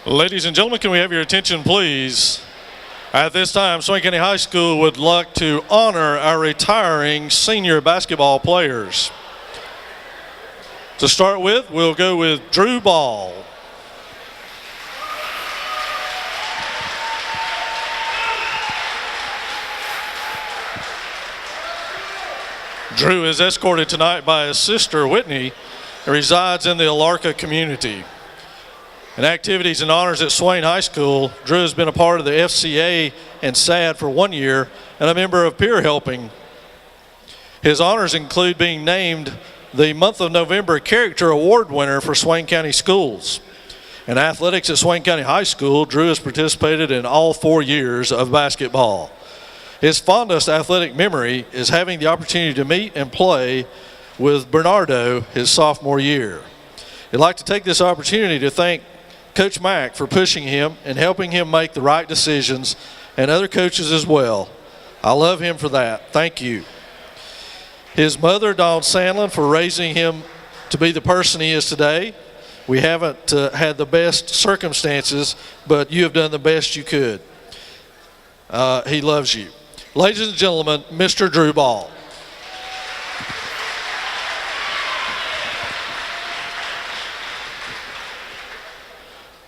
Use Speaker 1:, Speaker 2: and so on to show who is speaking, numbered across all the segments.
Speaker 1: Ladies and gentlemen, can we have your attention, please? At this time, Swain County High School would like to honor our retiring senior basketball players. To start with, we'll go with Drew Ball. Drew is escorted tonight by his sister, Whitney, who resides in the Alarka community. In activities and honors at Swain High School, Drew has been a part of the FCA and SAD for 1 year and a member of Peer Helping. His honors include being named the month of November Character Award winner for Swain County Schools. In athletics at Swain County High School, Drew has participated in all 4 years of basketball. His fondest athletic memory is having the opportunity to meet and play with Bernardo his sophomore year. I'd like to take this opportunity to thank Coach Mack for pushing him and helping him make the right decisions, and other coaches as well. I love him for that. Thank you. His mother, Dawn Sandlin, for raising him to be the person he is today. We haven't had the best circumstances, but you have done the best you could. He loves you. Ladies and gentlemen, Mr. Drew Ball.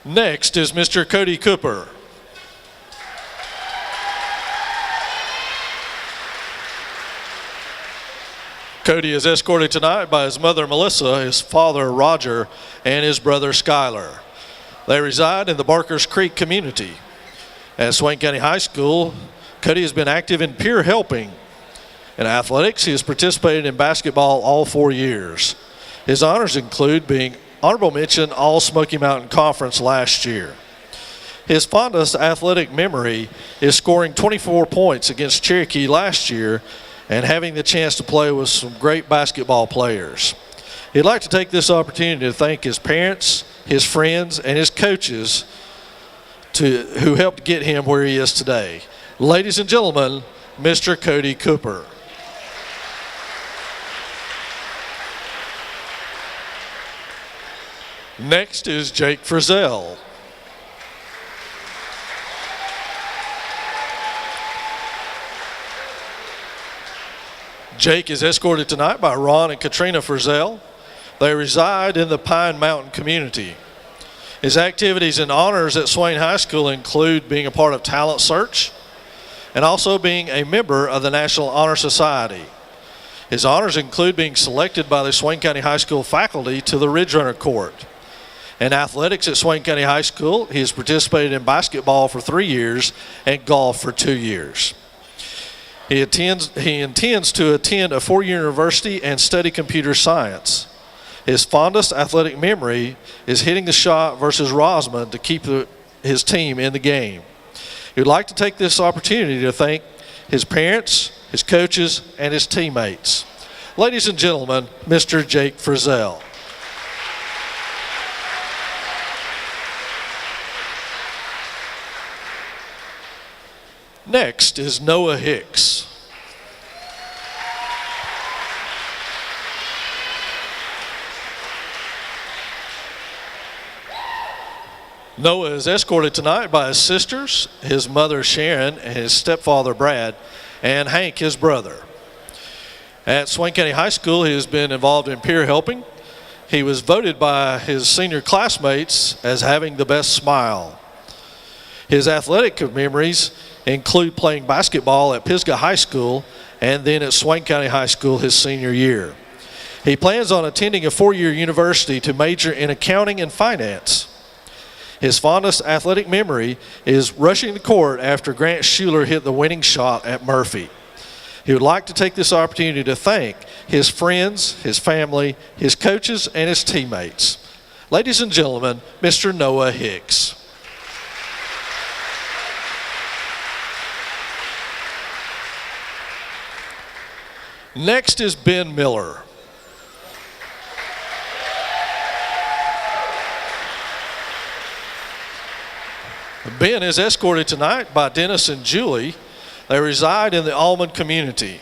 Speaker 1: Next is Mr. Cody Cooper. Cody is escorted tonight by his mother, Melissa, his father, Roger, and his brother, Skyler. They reside in the Barkers Creek community. At Swain County High School, Cody has been active in Peer Helping. In athletics, he has participated in basketball all 4 years. His honors include being honorable mention All Smoky Mountain Conference last year. His fondest athletic memory is scoring 24 points against Cherokee last year and having the chance to play with some great basketball players. He'd like to take this opportunity to thank his parents, his friends, and his coaches who helped get him where he is today. Ladies and gentlemen, Mr. Cody Cooper. Next is Jake Frizzell. Jake is escorted tonight by Ron and Katrina Frizzell. They reside in the Pine Mountain community. His activities and honors at Swain High School include being a part of Talent Search and also being a member of the National Honor Society. His honors include being selected by the Swain County High School faculty to the Ridge Runner Court. In athletics at Swain County High School, he has participated in basketball for 3 years and golf for 2 years. He intends to attend a 4-year university and study computer science. His fondest athletic memory is hitting the shot versus Rosman to keep his team in the game. He would like to take this opportunity to thank his parents, his coaches, and his teammates. Ladies and gentlemen, Mr. Jake Frizzell. Next is Noah Hicks. Noah is escorted tonight by his sisters, his mother Sharon, and his stepfather Brad, and Hank, his brother. At Swain County High School, he has been involved in Peer Helping. He was voted by his senior classmates as having the best smile. His athletic memories include playing basketball at Pisgah High School and then at Swain County High School his senior year. He plans on attending a 4-year university to major in accounting and finance. His fondest athletic memory is rushing the court after Grant Schuler hit the winning shot at Murphy. He would like to take this opportunity to thank his friends, his family, his coaches, and his teammates. Ladies and gentlemen, Mr. Noah Hicks. Next is Ben Miller. Ben is escorted tonight by Dennis and Julie. They reside in the Almond community.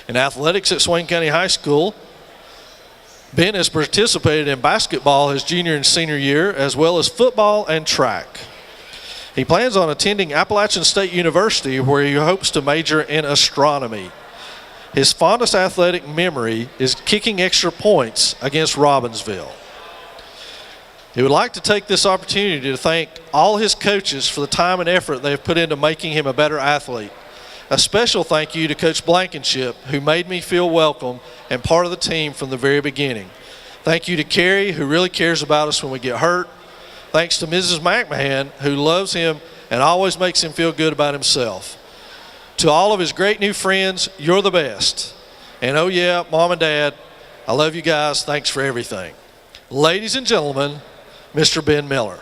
Speaker 1: In athletics at Swain County High School, Ben has participated in basketball his junior and senior year, as well as football and track. He plans on attending Appalachian State University, where he hopes to major in astronomy. His fondest athletic memory is kicking extra points against Robbinsville. He would like to take this opportunity to thank all his coaches for the time and effort they have put into making him a better athlete. A special thank you to Coach Blankenship, who made me feel welcome and part of the team from the very beginning. Thank you to Carrie, who really cares about us when we get hurt. Thanks to Mrs. McMahon, who loves him and always makes him feel good about himself. To all of his great new friends, you're the best. And oh yeah, Mom and Dad, I love you guys. Thanks for everything. Ladies and gentlemen, Mr. Ben Miller.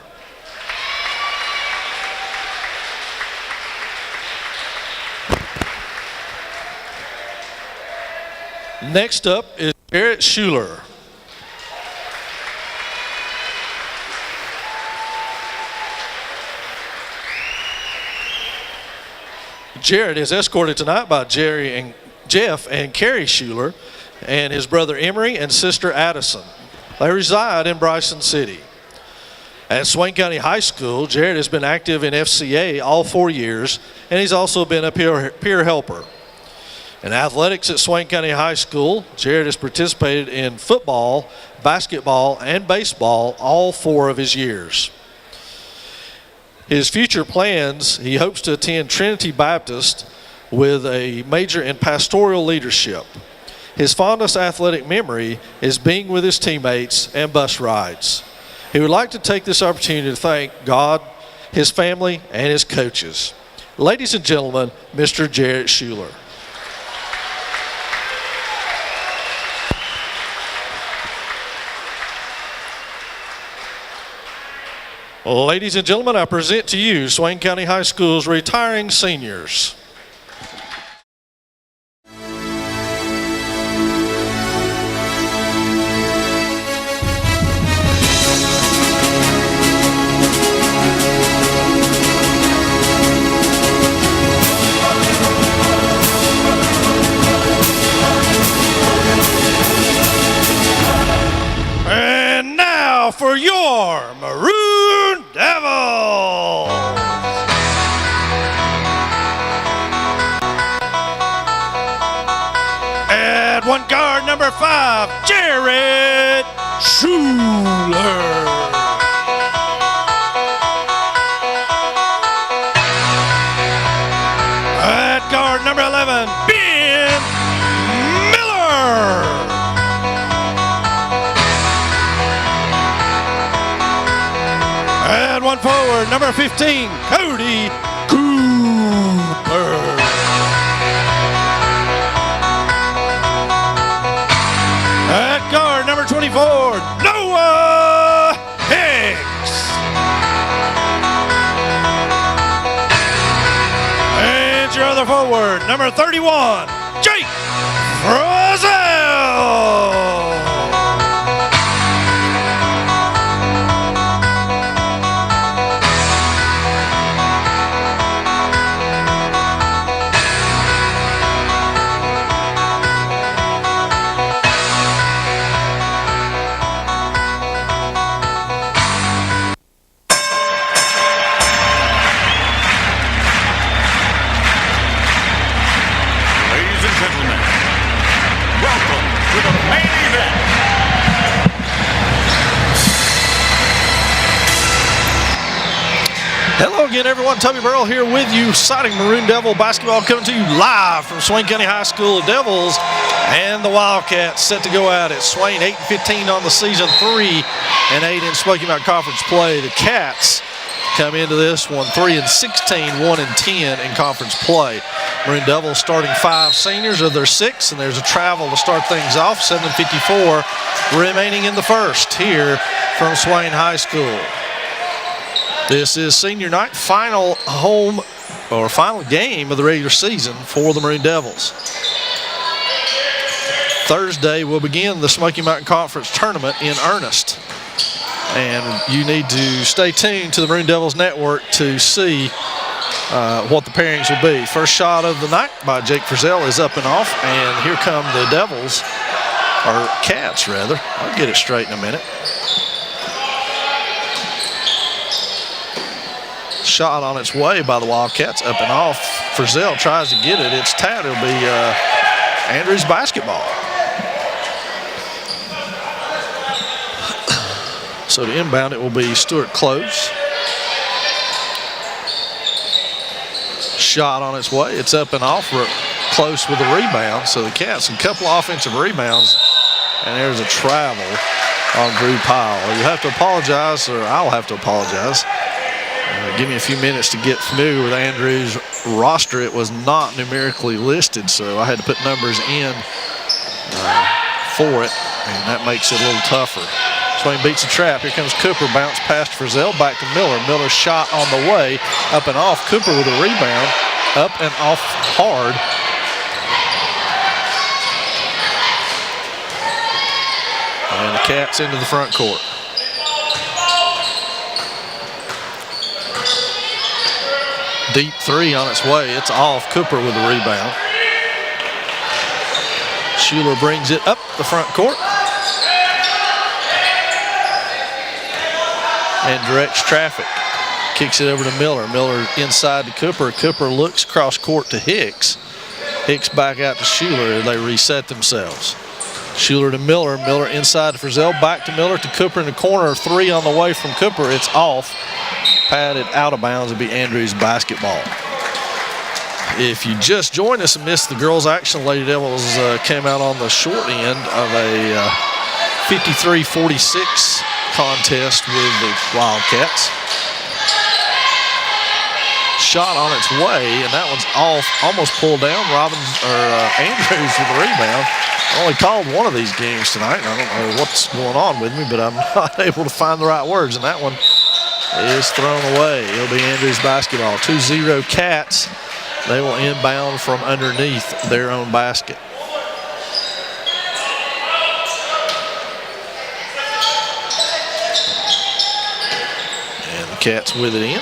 Speaker 1: Next up is Garrett Schuler. Jared is escorted tonight by Jeff and Carrie Schuler and his brother Emery and sister Addison. They reside in Bryson City. At Swain County High School, Jared has been active in FCA all 4 years, and he's also been a peer helper. In athletics at Swain County High School, Jared has participated in football, basketball, and baseball all 4 of his years. His future plans, he hopes to attend Trinity Baptist with a major in pastoral leadership. His fondest athletic memory is being with his teammates and bus rides. He would like to take this opportunity to thank God, his family, and his coaches. Ladies and gentlemen, Mr. Jared Schuler. Ladies and gentlemen, I present to you Swain County High School's retiring seniors. And now for your Maroon Devils! At one guard, number 5, Jared Schuler. At guard, number 11, Ben Miller. And one forward, number 15, Cody Cooper. At guard, number 24, Noah Hicks. And your other forward, number 31, Jake Frizzell. Hello again, everyone. Tubby Burrell here with you, citing Maroon Devil basketball, coming to you live from Swain County High School. Devils and the Wildcats set to go out at Swain, 8-15 on the season, 3-8 in Smoky Mountain Conference play. The Cats come into this one 3-16, 1-10 in conference play. Maroon Devils starting 5 seniors of their 6, and there's a travel to start things off. 7:54 remaining in the first here from Swain High School. This is senior night, final game of the regular season for the Maroon Devils. Thursday will begin the Smoky Mountain Conference tournament in earnest. And you need to stay tuned to the Maroon Devils Network to see what the pairings will be. First shot of the night by Jake Frizzell is up and off, and here come the Devils
Speaker 2: or Cats rather. I'll get it straight in a minute. Shot on its way by the Wildcats, up and off. Frizzell tries to get it. It's tapped. It'll be Andrews basketball. So to inbound, it will be Stuart Close. Shot on its way. It's up and off. Close with a rebound. So the Cats, a couple offensive rebounds, and there's a travel on Drew Powell. You have to apologize, or I'll have to apologize. Give me a few minutes to get familiar with Andrews' roster. It was not numerically listed, so I had to put numbers in for it, and that makes it a little tougher. Swain beats the trap. Here comes Cooper. Bounce past Frizzell. Back to Miller. Miller's shot on the way. Up and off. Cooper with a rebound. Up and off hard. And the Cats into the front court. Deep three on its way. It's off. Cooper with a rebound. Schuler brings it up the front court. And directs traffic. Kicks it over to Miller. Miller inside to Cooper. Cooper looks cross court to Hicks. Hicks back out to Schuler. They reset themselves. Schuler to Miller. Miller inside to Frizzell. Back to Miller to Cooper in the corner. Three on the way from Cooper. It's off. Padded out of bounds. It'll be Andrews basketball. If you just joined us and missed the girls' action, Lady Devils came out on the short end of a 53-46 contest with the Wildcats. Shot on its way, and that one's off, almost pulled down. Andrews with the rebound. I only called one of these games tonight. I don't know what's going on with me, but I'm not able to find the right words, and that one is thrown away. It'll be Andrews basketball. 2-0 Cats. They will inbound from underneath their own basket. And the Cats with it in.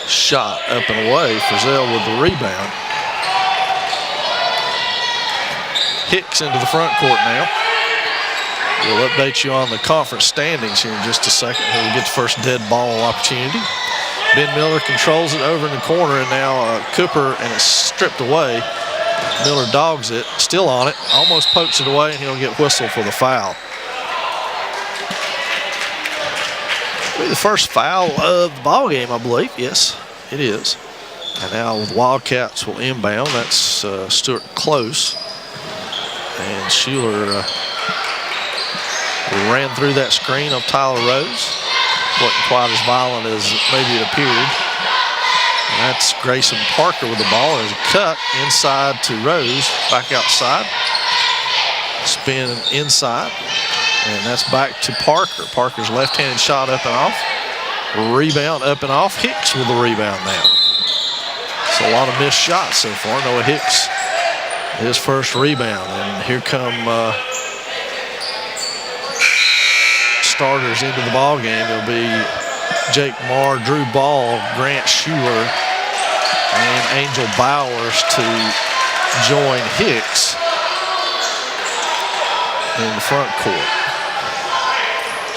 Speaker 2: Shot up and away. Frizzell with the rebound. Hicks into the front court now. We'll update you on the conference standings here in just a second when we get the first dead ball opportunity. Ben Miller controls it over in the corner, and now Cooper, and it's stripped away. Miller dogs it, still on it, almost pokes it away, and he'll get whistled for the foul. It'll be the first foul of the ball game, I believe. Yes, it is. And now the Wildcats will inbound. That's Stuart Close. And Schuler ran through that screen of Tyler Rose. Wasn't quite as violent as maybe it appeared. And that's Grayson Parker with the ball. There's a cut inside to Rose, back outside. Spin inside, and that's back to Parker. Parker's left-handed shot up and off. Rebound up and off. Hicks with the rebound now. It's a lot of missed shots so far. Noah Hicks, his first rebound. And here come starters into the ball game. It'll be Jake Marr, Drew Ball, Grant Schuler, and Angel Bowers to join Hicks in the front court.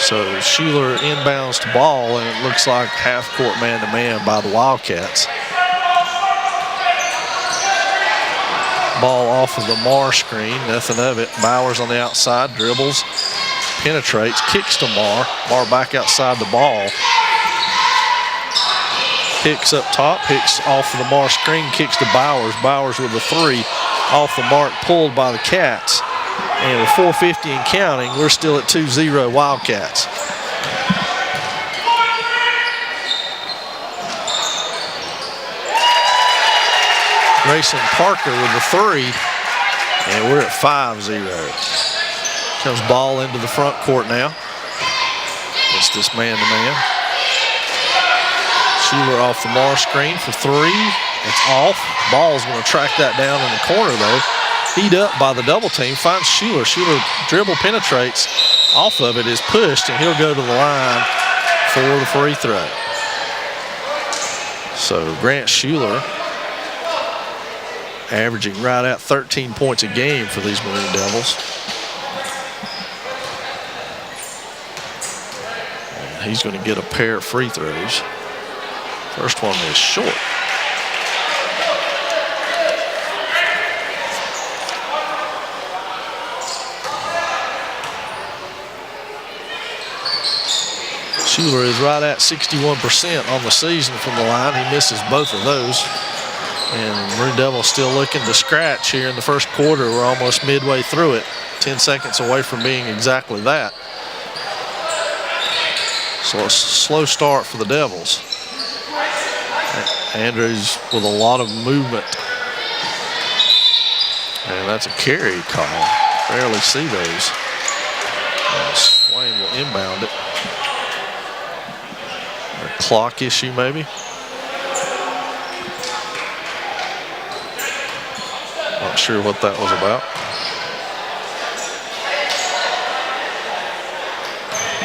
Speaker 2: So Schuler inbounds to Ball, and it looks like half-court man-to-man by the Wildcats. Ball off of the Marr screen, nothing of it. Bowers on the outside, dribbles, penetrates, kicks to Marr. Marr back outside the ball. Hicks up top. Hicks off of the Marr screen, kicks to Bowers. Bowers with a three off the mark, pulled by the Cats. And with 4:50 and counting, we're still at 2-0 Wildcats. Grayson Parker with the three, and we're at 5-0. Comes Ball into the front court now. It's this man-to-man. Schuler off the Marr screen for three. It's off. Ball's going to track that down in the corner, though. Heat up by the double team. Finds Schuler. Schuler dribble penetrates. Off of it is pushed, and he'll go to the line for the free throw. So Grant Schuler averaging right at 13 points a game for these Maroon Devils. And he's going to get a pair of free throws. First one is short. Schuler is right at 61% on the season from the line. He misses both of those. And Maroon Devils still looking to scratch here in the first quarter. We're almost midway through it. 10 seconds away from being exactly that. So a slow start for the Devils. Andrews with a lot of movement. And that's a carry call. Rarely see those. And Swain will inbound it. A clock issue maybe. Not sure what that was about.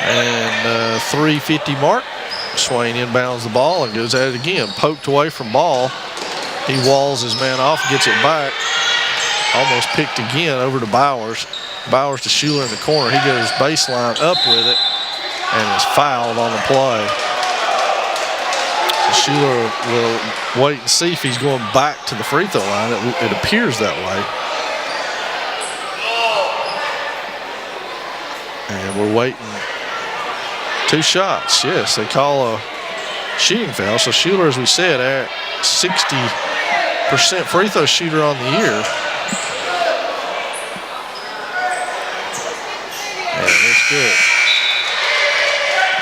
Speaker 2: And 3:50 mark. Swain inbounds the ball and goes at it again. Poked away from ball. He walls his man off, gets it back. Almost picked again over to Bowers. Bowers to Schuler in the corner. He goes baseline up with it and is fouled on the play. So Schuler will wait and see if he's going back to the free throw line. It appears that way. And we're waiting. 2 shots. Yes, they call a shooting foul. So Schuler, as we said, at 60% free throw shooter on the year. And it's good.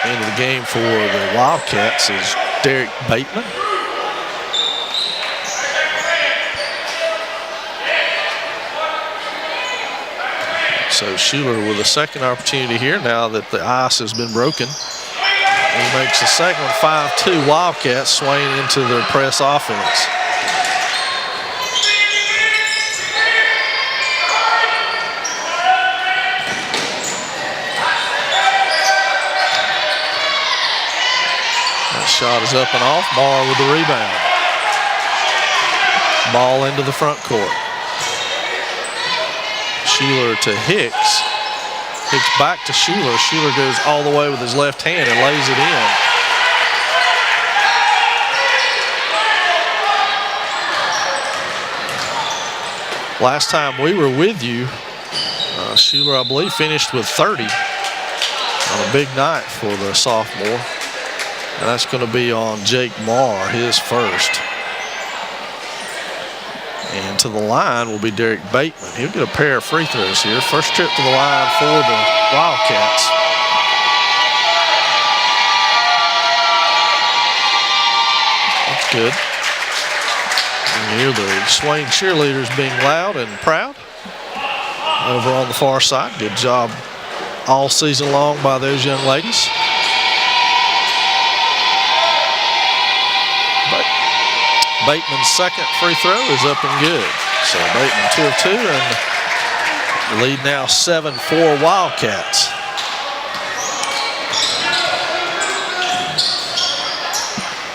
Speaker 2: End of the game for the Wildcats is Derek Bateman. So Schuler with a second opportunity here now that the ice has been broken. He makes the second one. 5-2 Wildcats. Swain into their press offense. That shot is up and off. Marr with the rebound. Ball into the front court. Schuler to Hicks. Hicks back to Schuler. Schuler goes all the way with his left hand and lays it in. Last time we were with you, Schuler, I believe, finished with 30 on a big night for the sophomore. And that's going to be on Jake Marr, his first. And to the line will be Derek Bateman. He'll get a pair of free throws here. First trip to the line for the Wildcats. That's good. And here the Swain cheerleaders being loud and proud. Over on the far side. Good job all season long by those young ladies. Bateman's second free throw is up and good. So Bateman 2 of 2, and the lead now 7-4 Wildcats.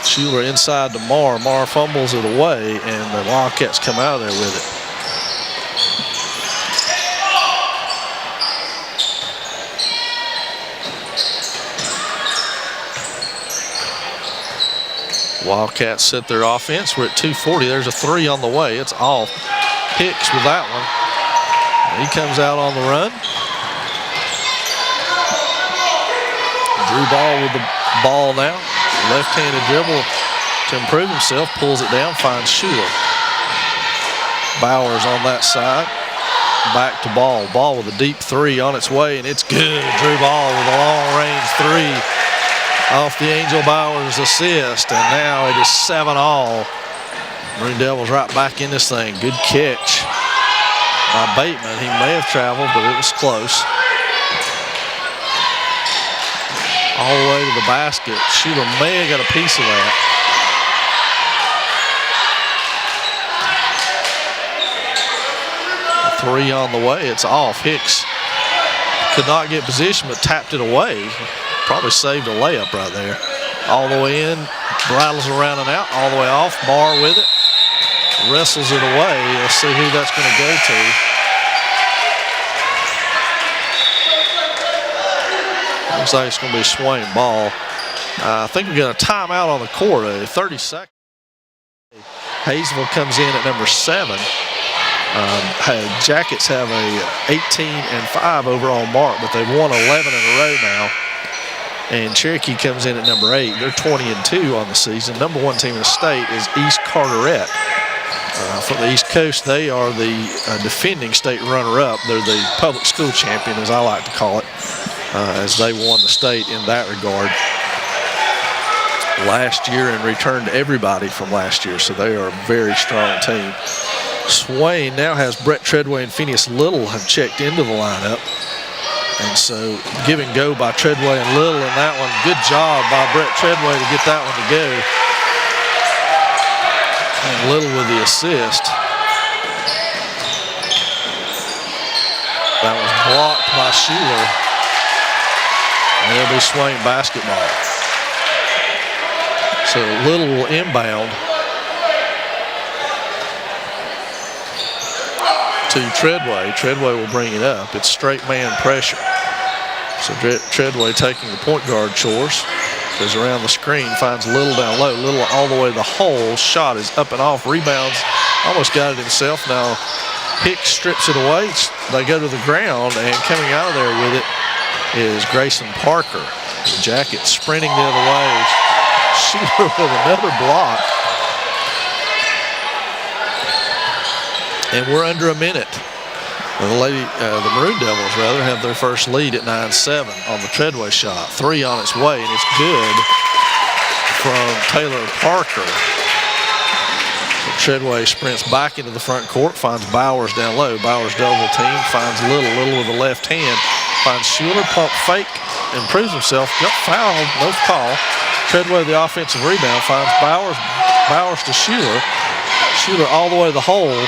Speaker 2: Schuler inside to Marr. Marr fumbles it away, and the Wildcats come out of there with it. Wildcats set their offense. We're at 2:40. There's a 3 on the way. It's off. Hicks with that one. He comes out on the run. Drew Ball with the ball now. Left-handed dribble to improve himself. Pulls it down, finds Schuler. Bowers on that side. Back to Ball. Ball with a deep 3 on its way, and it's good. Drew Ball with a long-range 3. Off the Angel Bowers assist, and now it is 7-all. Maroon Devils right back in this thing. Good catch by Bateman. He may have traveled, but it was close. All the way to the basket. Schuler may have got a piece of that. A 3 on the way. It's off. Hicks could not get position, but tapped it away. Probably saved a layup right there. All the way in, rattles around and out, all the way off. Marr with it. wrestles it away. Let's see who that's going to go to. Looks like it's going to be Swain ball. I think we got a timeout on the court, 30 seconds. Hayesville comes in at number 7. Jackets have a 18-5 overall mark, but they've won 11 in a row now. And Cherokee comes in at number 8. They're 20-2 on the season. Number 1 team in the state is East Carteret. From the East Coast, they are the defending state runner-up. They're the public school champion, as I like to call it, as they won the state in that regard last year and returned everybody from last year, so they are a very strong team. Swain now has Brett Treadway and Phineas Little have checked into the lineup. And so give and go by Treadway and Little in that one. Good job by Brett Treadway to get that one to go. And Little with the assist. That was blocked by Schuler. And it'll be Swain basketball. So Little will inbound to Treadway. Treadway will bring it up. It's straight man pressure. So Treadway taking the point guard chores. Goes around the screen, finds Little down low. Little all the way to the hole. Shot is up and off. Rebounds. Almost got it himself. Now Hicks strips it away. They go to the ground, and coming out of there with it is Grayson Parker. The Jackets sprinting the other way. Schuler with another block. And we're under a minute. The Maroon Devils, rather, have their first lead at 9-7 on the Treadway shot. 3 on its way, and it's good from Taylor Parker. So Treadway sprints back into the front court, finds Bowers down low. Bowers double team, finds Little with the left hand. Finds Schuler, pump fake, improves himself. Got fouled, no call. Treadway the offensive rebound, finds Bowers to Schuler. Schuler all the way to the hole.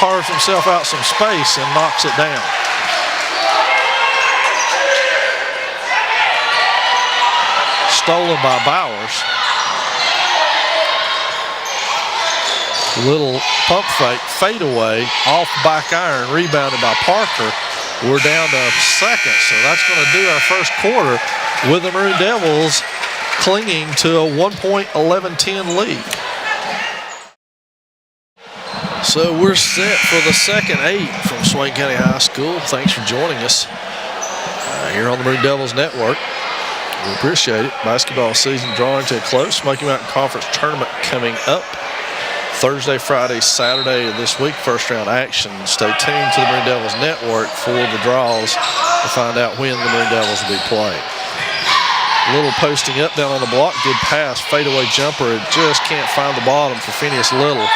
Speaker 2: Carves himself out some space and knocks it down. Stolen by Bowers. Little pump fake, fade away, off back iron, rebounded by Parker. We're down to second, so that's going to do our first quarter with the Maroon Devils clinging to a 1-point 11-10 lead. So we're set for the second 8 from Swain County High School. Thanks for joining us here on the Maroon Devils Network. We appreciate it. Basketball season drawing to a close. Smoky Mountain Conference Tournament coming up Thursday, Friday, Saturday of this week. First round action. Stay tuned to the Maroon Devils Network for the draws to find out when the Maroon Devils will be playing. Little posting up down on the block. Good pass. Fadeaway jumper. It just can't find the bottom for Phineas Little.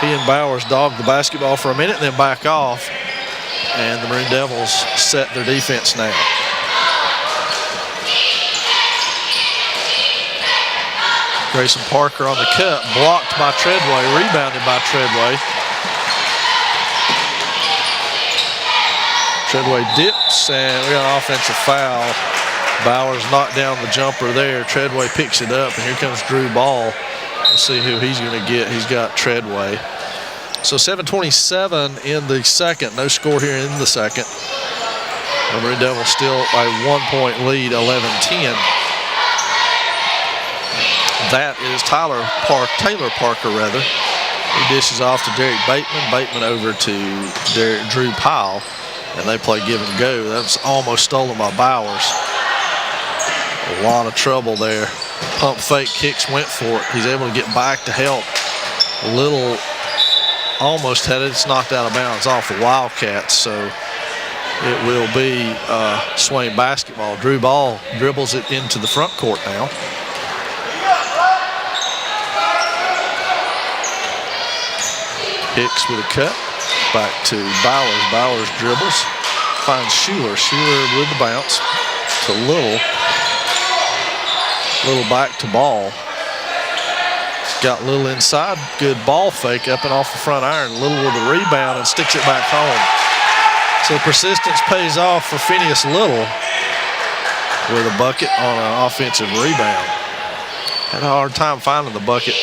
Speaker 2: He and Bowers dog the basketball for a minute and then back off. And the Maroon Devils set their defense now. Grayson Parker on the cut, blocked by Treadway, rebounded by Treadway. Treadway dips, and we got an offensive foul. Bowers knocked down the jumper there. Treadway picks it up, and here comes Drew Ball. Let's see who he's going to get. He's got Treadway. So 7:27 in the second. No score here in the second. The Maroon Devils still a 1-point lead, 11-10. That is Taylor Parker, rather. He dishes off to Derek Bateman. Bateman over to Drew Powell. And they play give and go. That's almost stolen by Bowers. A lot of trouble there. Pump fake, kicks, went for it. He's able to get back to help. Little almost had it. It's knocked out of bounds off the Wildcats, so it will be Swain basketball. Drew Ball dribbles it into the front court now. Hicks with a cut. Back to Bowers. Bowers dribbles. Finds Schuler. Schuler with the bounce to Little. Little back to Ball. Got Little inside. Good ball fake up and off the front iron. Little with a rebound and sticks it back home. So persistence pays off for Phineas Little with a bucket on an offensive rebound. Had a hard time finding the bucket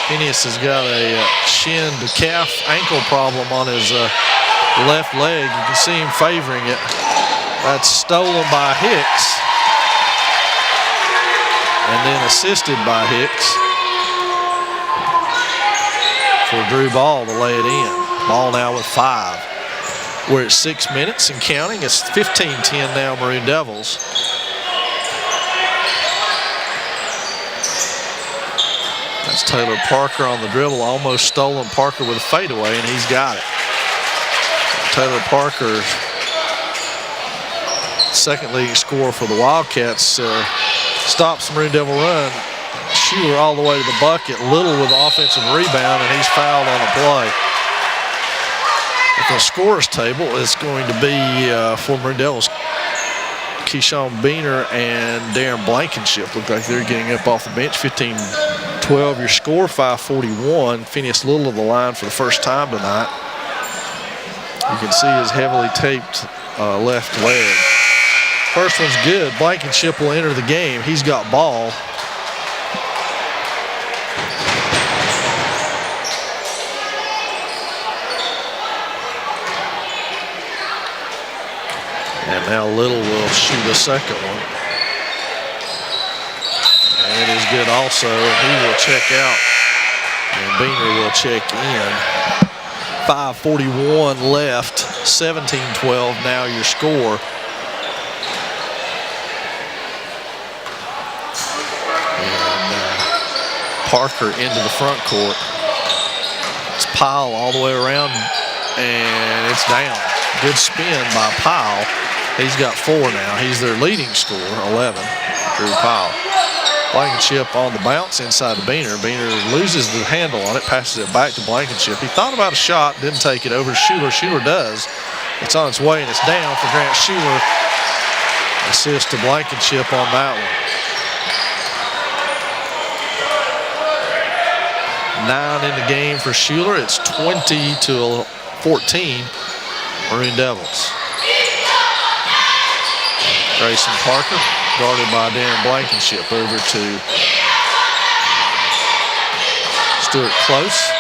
Speaker 2: Phineas has got a shin to calf ankle problem on his left leg. You can see him favoring it. That's stolen by Hicks. And then assisted by Hicks for Drew Ball to lay it in. Ball now with 5. We're at 6 minutes and counting. It's 15-10 now, Maroon Devils. That's Taylor Parker on the dribble, almost stolen Parker with a fadeaway, and he's got it. Taylor Parker, second leading scorer for the Wildcats, stops the Maroon Devil run. Schuler all the way to the bucket, Little with the offensive rebound, and he's fouled on the play. At the scorer's table, it's going to be for Maroon Devils, Keyshawn Beener and Darren Blankenship. Look like they're getting up off the bench. 15-12 your score, 5:41. Phineas Little of the line for the first time tonight. You can see his heavily taped left leg. First one's good. Blankenship will enter the game. He's got ball. And now Little will shoot a second one. And it is good also. He will check out. And Beener will check in. 5:41 left. 17-12 now your score. And Parker into the front court. It's Powell all the way around. And it's down. Good spin by Powell. He's got 4 now. He's their leading scorer, 11, Drew Powell. Blankenship on the bounce inside to Beener. Beener loses the handle on it, passes it back to Blankenship. He thought about a shot, didn't take it over to Schuler. Schuler does. It's on its way, and it's down for Grant Schuler. Assist to Blankenship on that one. 9 in the game for Schuler. It's 20-14, Maroon Devils. Grayson Parker, guarded by Darren Blankenship, over to Stuart Close.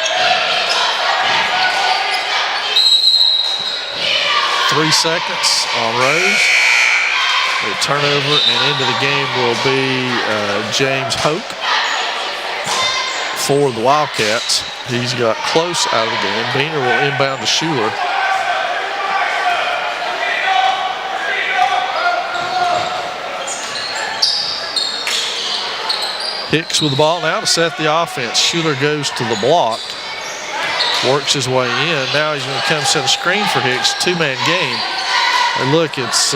Speaker 2: 3 seconds on Rose. A turnover, and into the game will be James Hoke for the Wildcats. He's got Close out of the game. Beener will inbound to Schuler. Hicks with the ball now to set the offense. Schuler goes to the block, works his way in. Now he's going to come set a screen for Hicks. 2-man game. And look, it's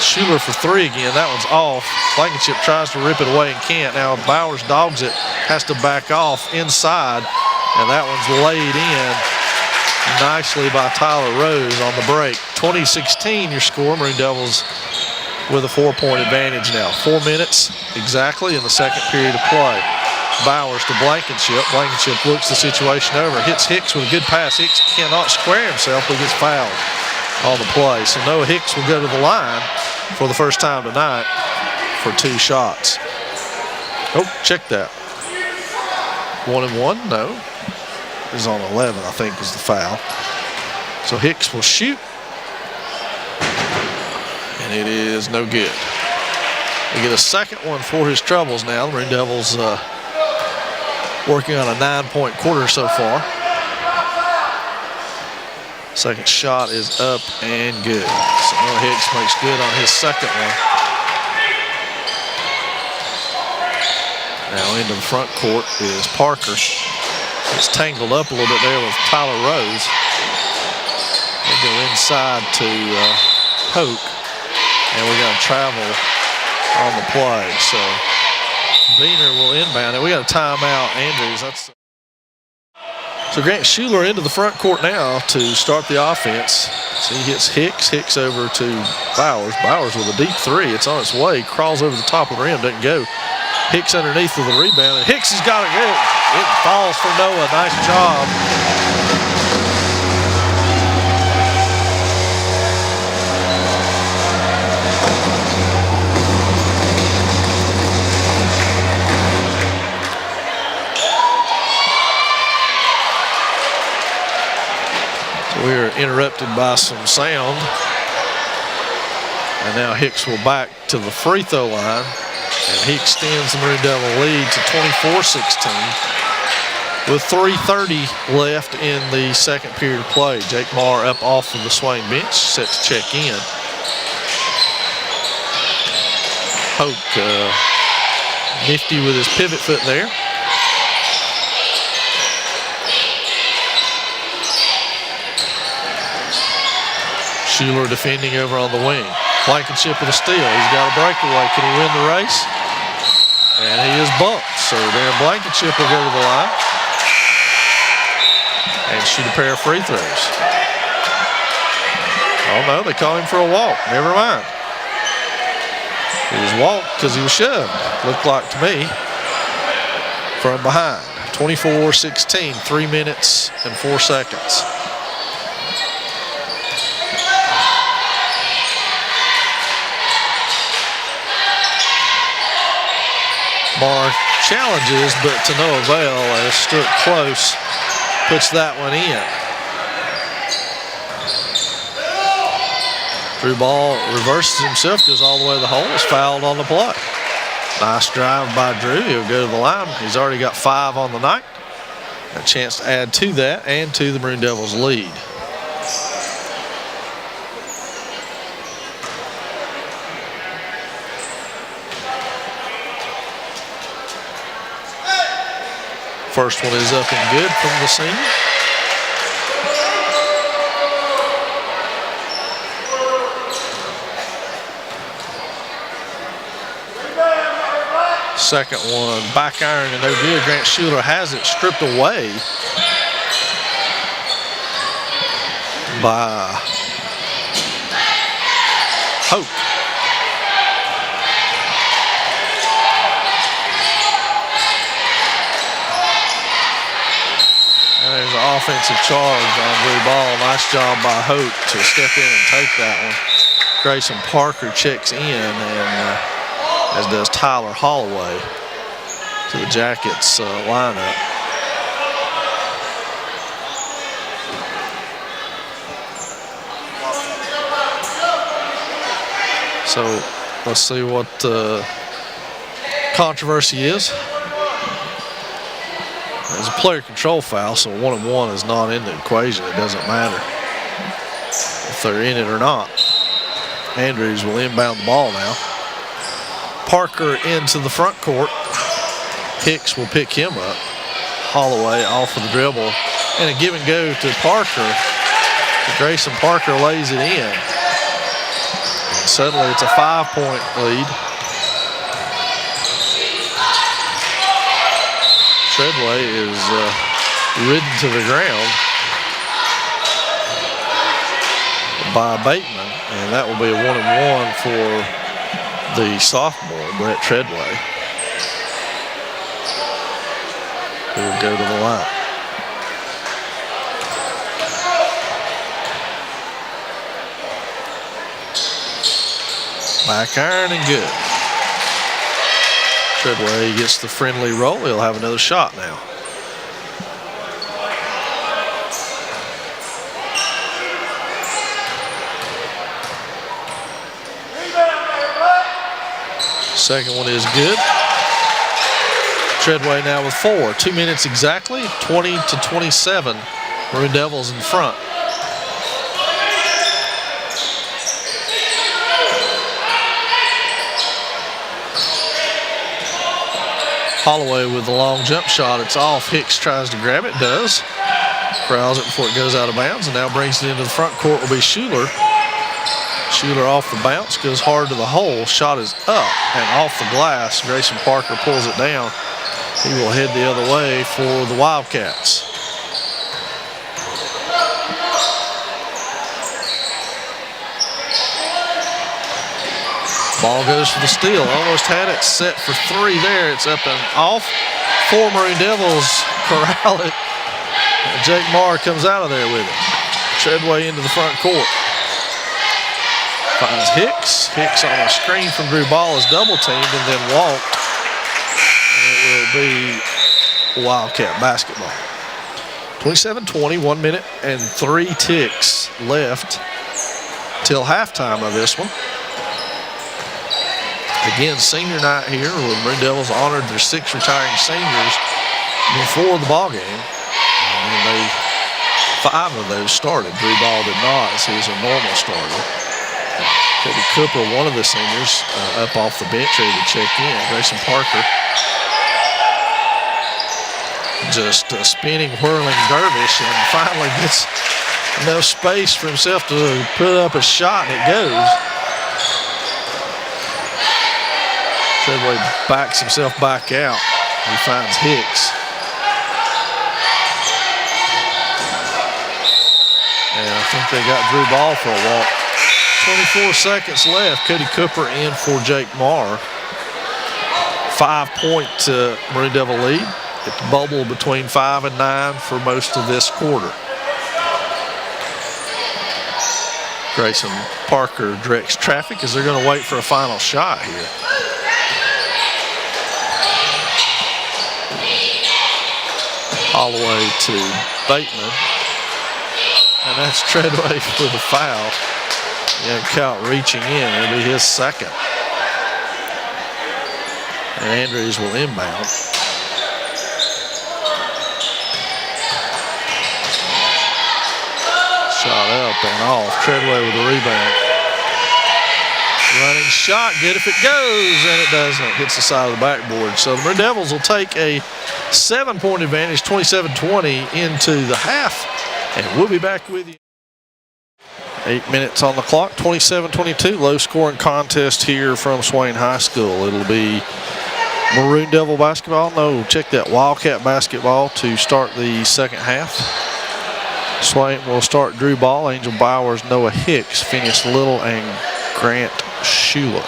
Speaker 2: Schuler for 3 again. That one's off. Blankenship tries to rip it away and can't. Now Bowers dogs it, has to back off inside, and that one's laid in nicely by Tyler Rose on the break. 20-16 your score. Maroon Devils with a 4-point advantage now. 4 minutes exactly in the second period of play. Bowers to Blankenship. Blankenship looks the situation over, hits Hicks with a good pass. Hicks cannot square himself, but gets fouled on the play. So Noah Hicks will go to the line for the first time tonight for 2 shots. Oh, check that. 1 and 1? No. It was on 11, I think, was the foul. So Hicks will shoot. And it is no good. We get a second one for his troubles now. The Maroon Devils working on a 9-point quarter so far. Second shot is up and good. So Noah Hicks makes good on his second one. Now into the front court is Parker. It's tangled up a little bit there with Tyler Rose. They go inside to Hoke. And we're going to travel on the play. So Beener will inbound. And we got a timeout, Andrews. So Grant Schuler into the front court now to start the offense. So he hits Hicks. Hicks over to Bowers. Bowers with a deep 3. It's on its way. Crawls over the top of the rim. Doesn't go. Hicks underneath with the rebound. And Hicks has got it good. It falls for Noah. Nice job. interrupted by some sound. And now Hicks will back to the free throw line. And he extends the Maroon Devil lead to 24-16 with 3:30 left in the second period of play. Jake Marr up off of the Swain bench, set to check in. Hoke nifty with his pivot foot there. Schuler defending over on the wing. Blankenship with a steal. He's got a breakaway. Can he win the race? And he is bumped. So Dan Blankenship will go to the line and shoot a pair of free throws. Oh no, they call him for a walk. Never mind. He was walked because he was shoved. Looked like to me from behind. 24-16, 3 minutes and 4 seconds. Marr challenges, but to no avail as Stewart Close puts that one in. Drew ball reverses himself, goes all the way to the hole, is fouled on the play. Nice drive by Drew. He'll go to the line. He's already got 5 on the night. A chance to add to that and to the Maroon Devils' lead. First one is up and good from the senior. Second one, back iron and no good. Grant Schuler has it stripped away by Hope. And there's an offensive charge on Drew Ball. Nice job by Hope to step in and take that one. Grayson Parker checks in, and as does Tyler Holloway to the Jackets lineup. So let's see what the controversy is. There's a player control foul, so 1-on-1 is not in the equation. It doesn't matter if they're in it or not. Andrews will inbound the ball now. Parker into the front court. Hicks will pick him up. Holloway off of the dribble. And a give and go to Parker. Grayson Parker lays it in. And suddenly it's a 5-point lead. Treadway is ridden to the ground by Bateman. And that will be a 1-and-1 for the sophomore, Brett Treadway, who will go to the line. Back iron and good. Treadway gets the friendly roll. He'll have another shot now. Second one is good. Treadway now with 4. 2 minutes exactly, 20-27. Maroon Devils in front. Holloway with the long jump shot. It's off. Hicks tries to grab it. Does. Corrals it before it goes out of bounds, and now brings it into the front court will be Schuler. Schuler off the bounce, goes hard to the hole. Shot is up and off the glass. Grayson Parker pulls it down. He will head the other way for the Wildcats. Ball goes for the steal. Almost had it set for 3 there. It's up and off. 4 Maroon Devils corral it. And Jake Marr comes out of there with it. Treadway into the front court. Finds Hicks. Hicks on a screen from Drew Ball is double teamed and then walked. And it will be Wildcat basketball. 27-20, 1 minute and 3 ticks left till halftime of this one. Again, senior night here where the Maroon Devils honored their 6 retiring seniors before the ball game. And 5 of those started. Drew Ball did not, as he was a normal starter. Cody Cooper, one of the seniors, up off the bench ready to check in. Grayson Parker just a spinning, whirling dervish, and finally gets enough space for himself to put up a shot, and it goes. Treadway backs himself back out. He finds Hicks. And I think they got Drew Ball for a walk. 24 seconds left. Cody Cooper in for Jake Marr. 5-point Maroon Devil lead. It bubbled between 5 and 9 for most of this quarter. Grayson Parker directs traffic as they're going to wait for a final shot here. All the way to Bateman. And that's Treadway for the foul. Young Count reaching in. It'll be his second. And Andrews will inbound. Shot up and off. Treadway with the rebound. Running shot, good if it goes, and it doesn't. Hits the side of the backboard. So the Maroon Devils will take a 7-point advantage, 27-20 into the half. And we'll be back with you. 8 minutes on the clock, 27-22. Low-scoring contest here from Swain High School. It'll be Maroon Devil basketball. No, check that, Wildcat basketball to start the second half. Swain will start Drew Ball, Angel Bowers, Noah Hicks, Phineas Little, and Grant Schuler.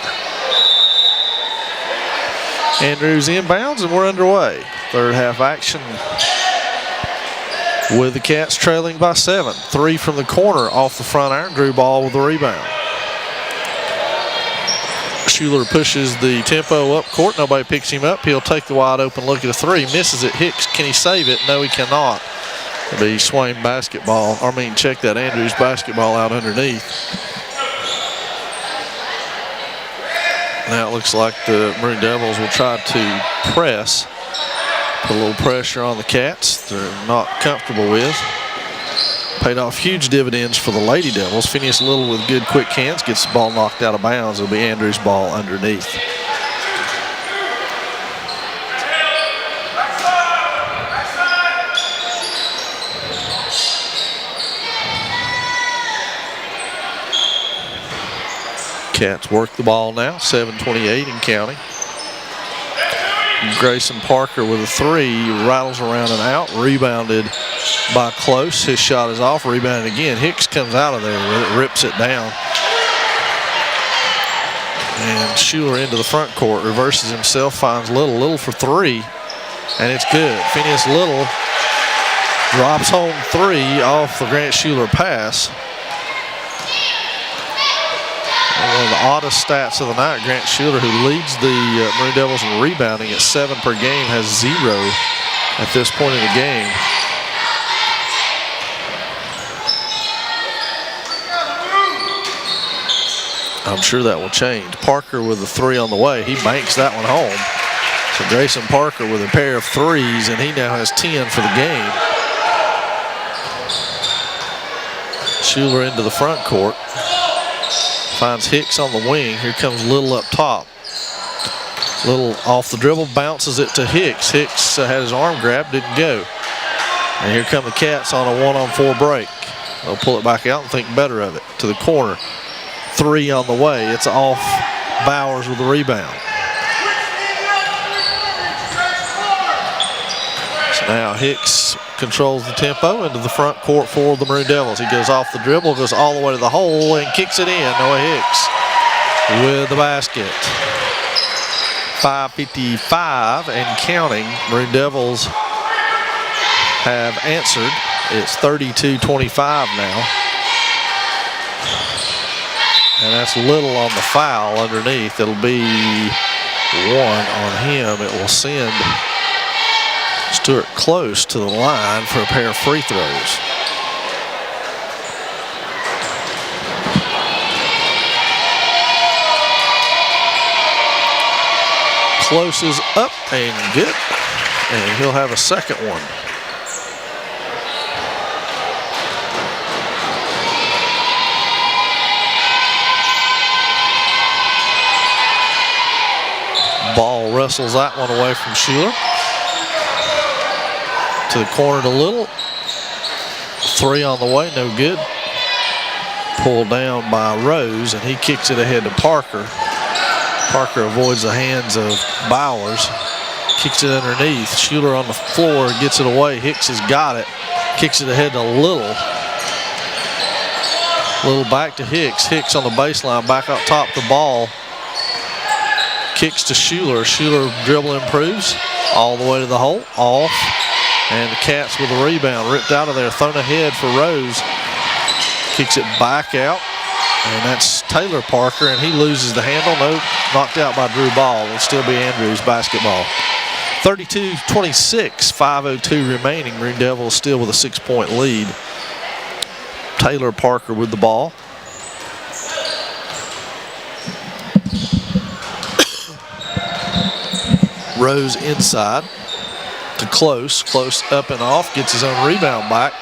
Speaker 2: Andrews inbounds, and we're underway. Third half action with the Cats trailing by 7. 3 from the corner off the front iron. Drew Ball with the rebound. Schuler pushes the tempo up court. Nobody picks him up. He'll take the wide open look at a 3. Misses it. Hicks, can he save it? No, he cannot. It'll be Swain basketball. Check that, Andrews basketball out underneath. Now it looks like the Maroon Devils will try to press. Put a little pressure on the Cats they're not comfortable with. Paid off huge dividends for the Lady Devils. Phineas Little with good quick hands gets the ball knocked out of bounds. It'll be Andrews' ball underneath. Cats work the ball now, 7:28 and counting. Grayson Parker with a 3, rattles around and out, rebounded by Close. His shot is off, rebounded again. Hicks comes out of there with it, rips it down. And Schuler into the front court, reverses himself, finds Little for 3, and it's good. Phineas Little drops home 3 off the Grant Schuler pass. One of the oddest stats of the night, Grant Schuler, who leads the Maroon Devils in rebounding at 7 per game, has 0 at this point in the game. I'm sure that will change. Parker with a 3 on the way. He banks that one home. So Grayson Parker with a pair of 3s, and he now has 10 for the game. Schuler into the front court. Finds Hicks on the wing. Here comes Little up top. Little off the dribble, bounces it to Hicks. Hicks had his arm grabbed, didn't go. And here come the Cats on a 1-on-4 break. They'll pull it back out and think better of it. To the corner. 3 on the way. It's off. Bowers with the rebound. So now Hicks controls the tempo into the front court for the Maroon Devils. He goes off the dribble, goes all the way to the hole, and kicks it in. Noah Hicks with the basket. 5:55 and counting. Maroon Devils have answered. It's 32-25 now. And that's Little on the foul underneath. It'll be 1 on him. It will send Stewart close to the line for a pair of free throws. Close is up and good, and he'll have a second one. Ball wrestles that one away from Schuler. To the corner to Little. Three on the way, no good. Pulled down by Rose, and he kicks it ahead to Parker. Parker avoids the hands of Bowers. Kicks it underneath. Schuler on the floor, gets it away. Hicks has got it. Kicks it ahead to Little. Little back to Hicks. Hicks on the baseline, back up top the ball. Kicks to Schuler. Schuler dribble improves. All the way to the hole. Off. And the Cats with a rebound. Ripped out of there. Thrown ahead for Rose. Kicks it back out. And that's Taylor Parker, and he loses the handle. No, knocked out by Drew Ball. It'll still be Andrews basketball. 32-26, 5:02 remaining. Maroon Devils still with a 6-point lead. Taylor Parker with the ball. Rose inside to Close. Close up and off, gets his own rebound back,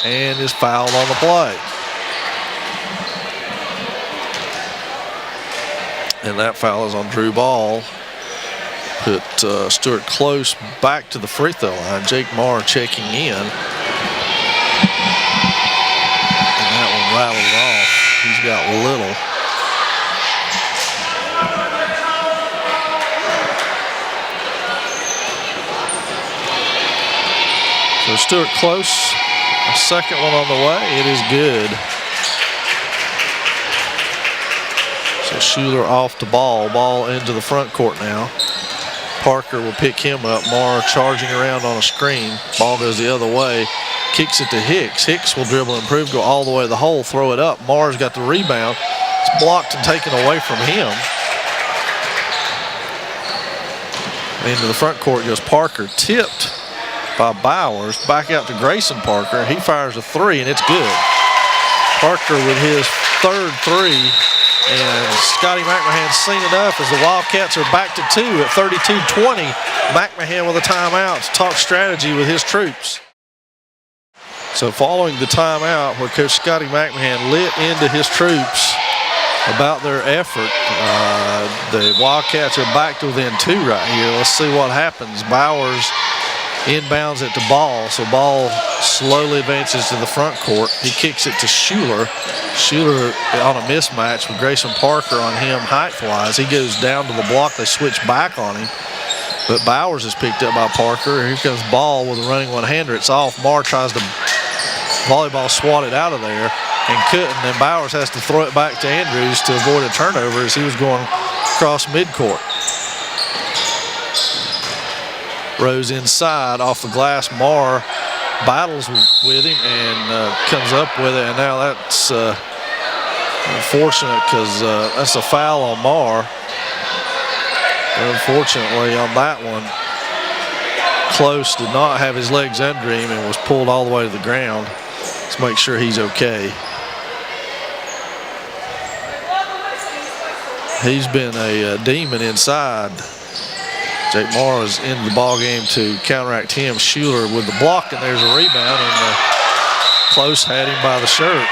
Speaker 2: and is fouled on the play. And that foul is on Drew Ball. Put Stewart Close back to the free throw line. Jake Marr checking in. And that one rattled off. He's got Little. So Stewart Close, a second one on the way. It is good. So Schuler off to Ball. Ball into the front court now. Parker will pick him up. Marr charging around on a screen. Ball goes the other way. Kicks it to Hicks. Hicks will dribble and improve, go all the way to the hole, throw it up. Marr's got the rebound. It's blocked and taken away from him. Into the front court goes Parker. Tipped by Bowers. Back out to Grayson Parker. He fires a three, and it's good. Parker with his third three. And Scotty McMahon's seen enough as the Wildcats are back to two at 32-20. McMahon with a timeout to talk strategy with his troops. So following the timeout where Coach Scotty McMahon lit into his troops about their effort, the Wildcats are back to within two right here. Let's see what happens. Bowers inbounds it to Ball, so Ball slowly advances to the front court. He kicks it to Schuler. Schuler on a mismatch with Grayson Parker on him height-wise. He goes down to the block. They switch back on him. But Bowers is picked up by Parker. Here comes Ball with a running one-hander. It's off. Marr tries to volleyball swat it out of there and couldn't. Then Bowers has to throw it back to Andrews to avoid a turnover as he was going across midcourt. Rose inside off the glass. Marr battles with him and comes up with it. And now that's unfortunate because that's a foul on Marr. Unfortunately on that one, Close did not have his legs under him and was pulled all the way to the ground. Let's make sure he's okay. He's been a demon inside. Jake Marr is in the ball game to counteract him. Schuler with the block, and there's a rebound, and Close had him by the shirt.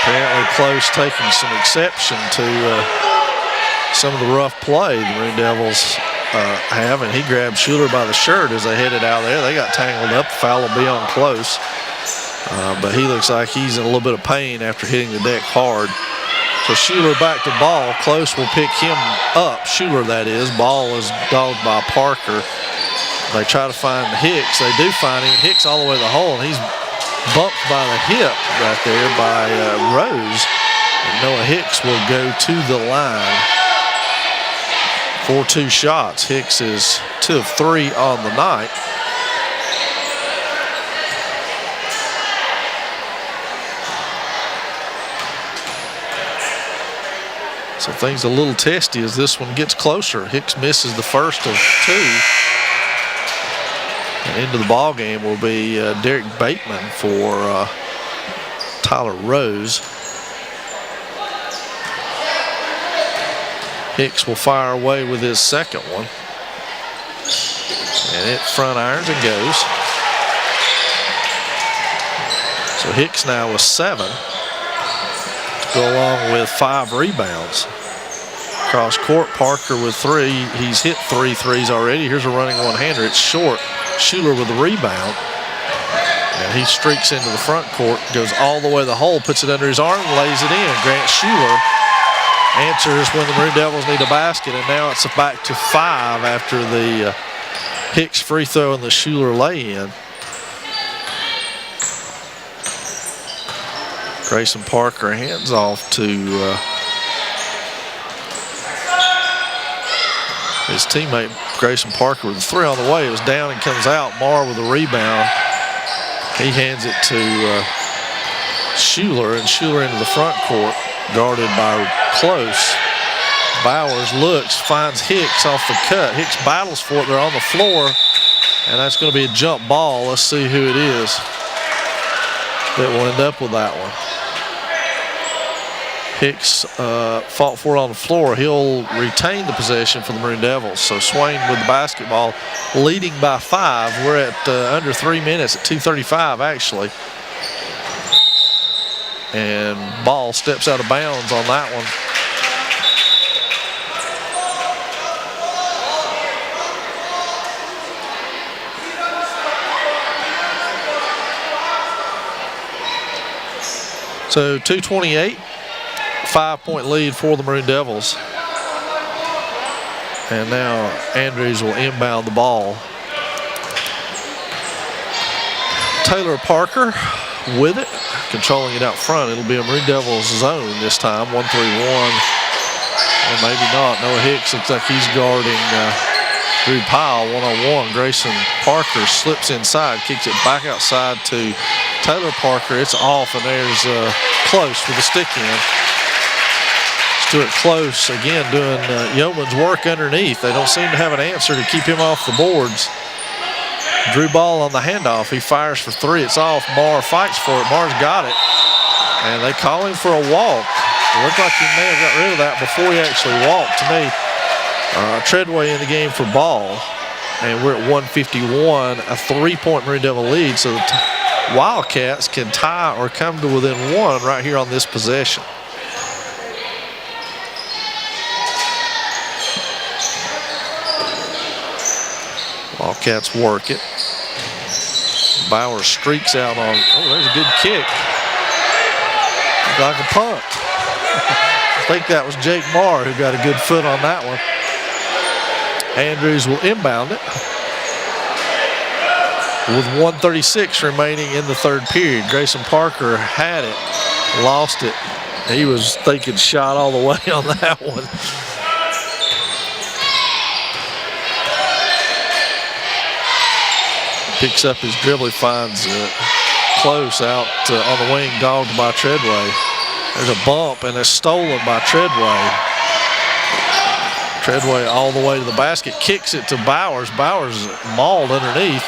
Speaker 2: Apparently Close taking some exception to some of the rough play the Maroon Devils have, and he grabbed Schuler by the shirt as they headed out there. They got tangled up. The foul will be on Close, but he looks like he's in a little bit of pain after hitting the deck hard. So Schuler back to Ball. Close will pick him up. Schuler, that is. Ball is dogged by Parker. They try to find Hicks. They do find him. Hicks all the way to the hole, and he's bumped by the hip right there by Rose. And Noah Hicks will go to the line for two shots. Hicks is 2 of 3 on the night. So things a little testy as this one gets closer. Hicks misses the first of 2. Into the ball game will be Derek Bateman for Tyler Rose. Hicks will fire away with his second one. And it front irons and goes. So Hicks now with 7 to go along with 5 rebounds. Cross court, Parker with 3. He's hit 3 threes already. Here's a running one-hander. It's short. Schuler with the rebound. And he streaks into the front court, goes all the way to the hole, puts it under his arm, lays it in. Grant Schuler answers when the Maroon Devils need a basket, and now it's back to 5 after the Hicks free throw and the Schuler lay-in. Grayson Parker hands off to his teammate Grayson Parker with a 3 on the way. It was down and comes out. Marr with a rebound. He hands it to Schuler, and Schuler into the front court, guarded by Close. Bowers looks, finds Hicks off the cut. Hicks battles for it. They're on the floor, and that's going to be a jump ball. Let's see who it is that will end up with that one. Hicks fought for it on the floor. He'll retain the possession for the Maroon Devils. So Swain with the basketball, leading by 5. We're at under 3 minutes, at 2:35 actually. And ball steps out of bounds on that one. So 2:28. 5-point lead for the Maroon Devils. And now Andrews will inbound the ball. Taylor Parker with it, controlling it out front. It'll be a Maroon Devils zone this time, 1-3-1. Or maybe not. Noah Hicks looks like he's guarding Drew Powell, 1-on-1. Grayson Parker slips inside, kicks it back outside to Taylor Parker. It's off, and there's Close with the stick in. Stuart Close again doing yeoman's work underneath. They don't seem to have an answer to keep him off the boards. Drew ball on the handoff. He fires for 3. It's off. Marr fights for it. Marr's got it. And they call him for a walk. It looked like he may have got rid of that before he actually walked. To me, Treadway in the game for ball. And we're at 1:51, a 3-point Maroon Devil lead. So the Wildcats can tie or come to within 1 right here on this possession. Wildcats work it. Bauer streaks out on, there's a good kick. Like a punt. I think that was Jake Marr who got a good foot on that one. Andrews will inbound it with 1:36 remaining in the third period. Grayson Parker had it, lost it. He was thinking shot all the way on that one. Picks up his dribble, he finds Close out on the wing, dogged by Treadway. There's a bump, and it's stolen by Treadway. Treadway all the way to the basket, kicks it to Bowers. Bowers mauled underneath,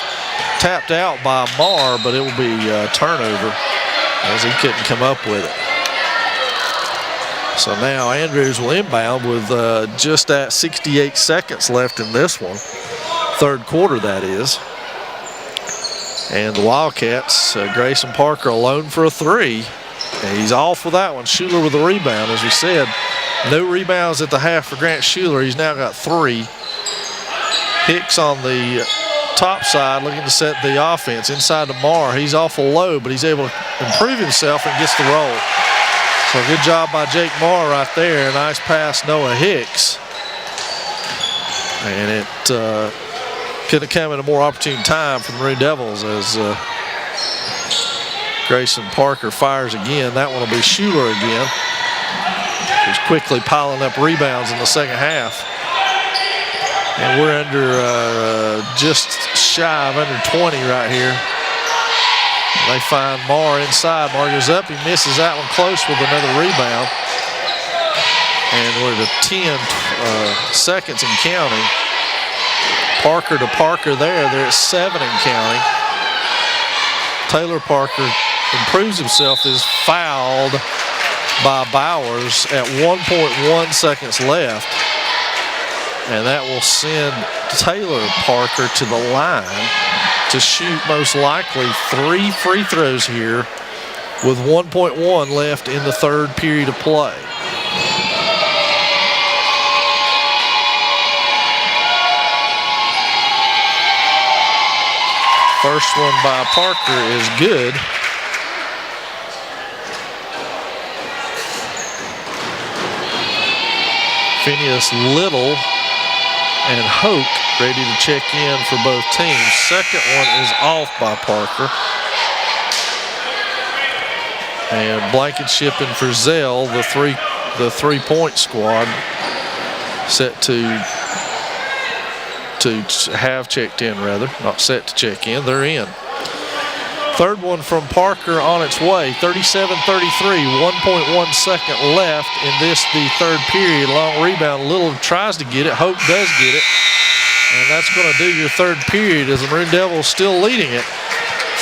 Speaker 2: tapped out by Marr, but it will be a turnover as he couldn't come up with it. So now Andrews will inbound with just at 68 seconds left in this one. Third quarter, that is. And the Wildcats, Grayson Parker alone for a 3. And he's off with that one. Schuler with the rebound, as we said. No rebounds at the half for Grant Schuler. He's now got 3. Hicks on the top side looking to set the offense. Inside to Marr. He's awful low, but he's able to improve himself and gets the roll. So good job by Jake Marr right there. Nice pass, Noah Hicks. And it could have come at a more opportune time for the Maroon Devils as Grayson Parker fires again. That one will be Schuler again. He's quickly piling up rebounds in the second half. And we're under just shy of under 20 right here. They find Marr inside. Marr goes up. He misses that one. Close with another rebound. And we're at 10 seconds and counting. Parker to Parker there. They're at 7 and counting. Taylor Parker improves himself, is fouled by Bowers at 1.1 seconds left. And that will send Taylor Parker to the line to shoot most likely 3 free throws here with 1.1 left in the third period of play. First one by Parker is good. Phineas Little and Hoke ready to check in for both teams. Second one is off by Parker. And Blankenship and Frizzell, the three-point squad, set to have checked in, rather. Not set to check in, they're in. Third one from Parker on its way, 37-33, 1.1 second left in this, the third period. Long rebound, Little tries to get it, Hope does get it. And that's going to do your third period as the Maroon Devils still leading it,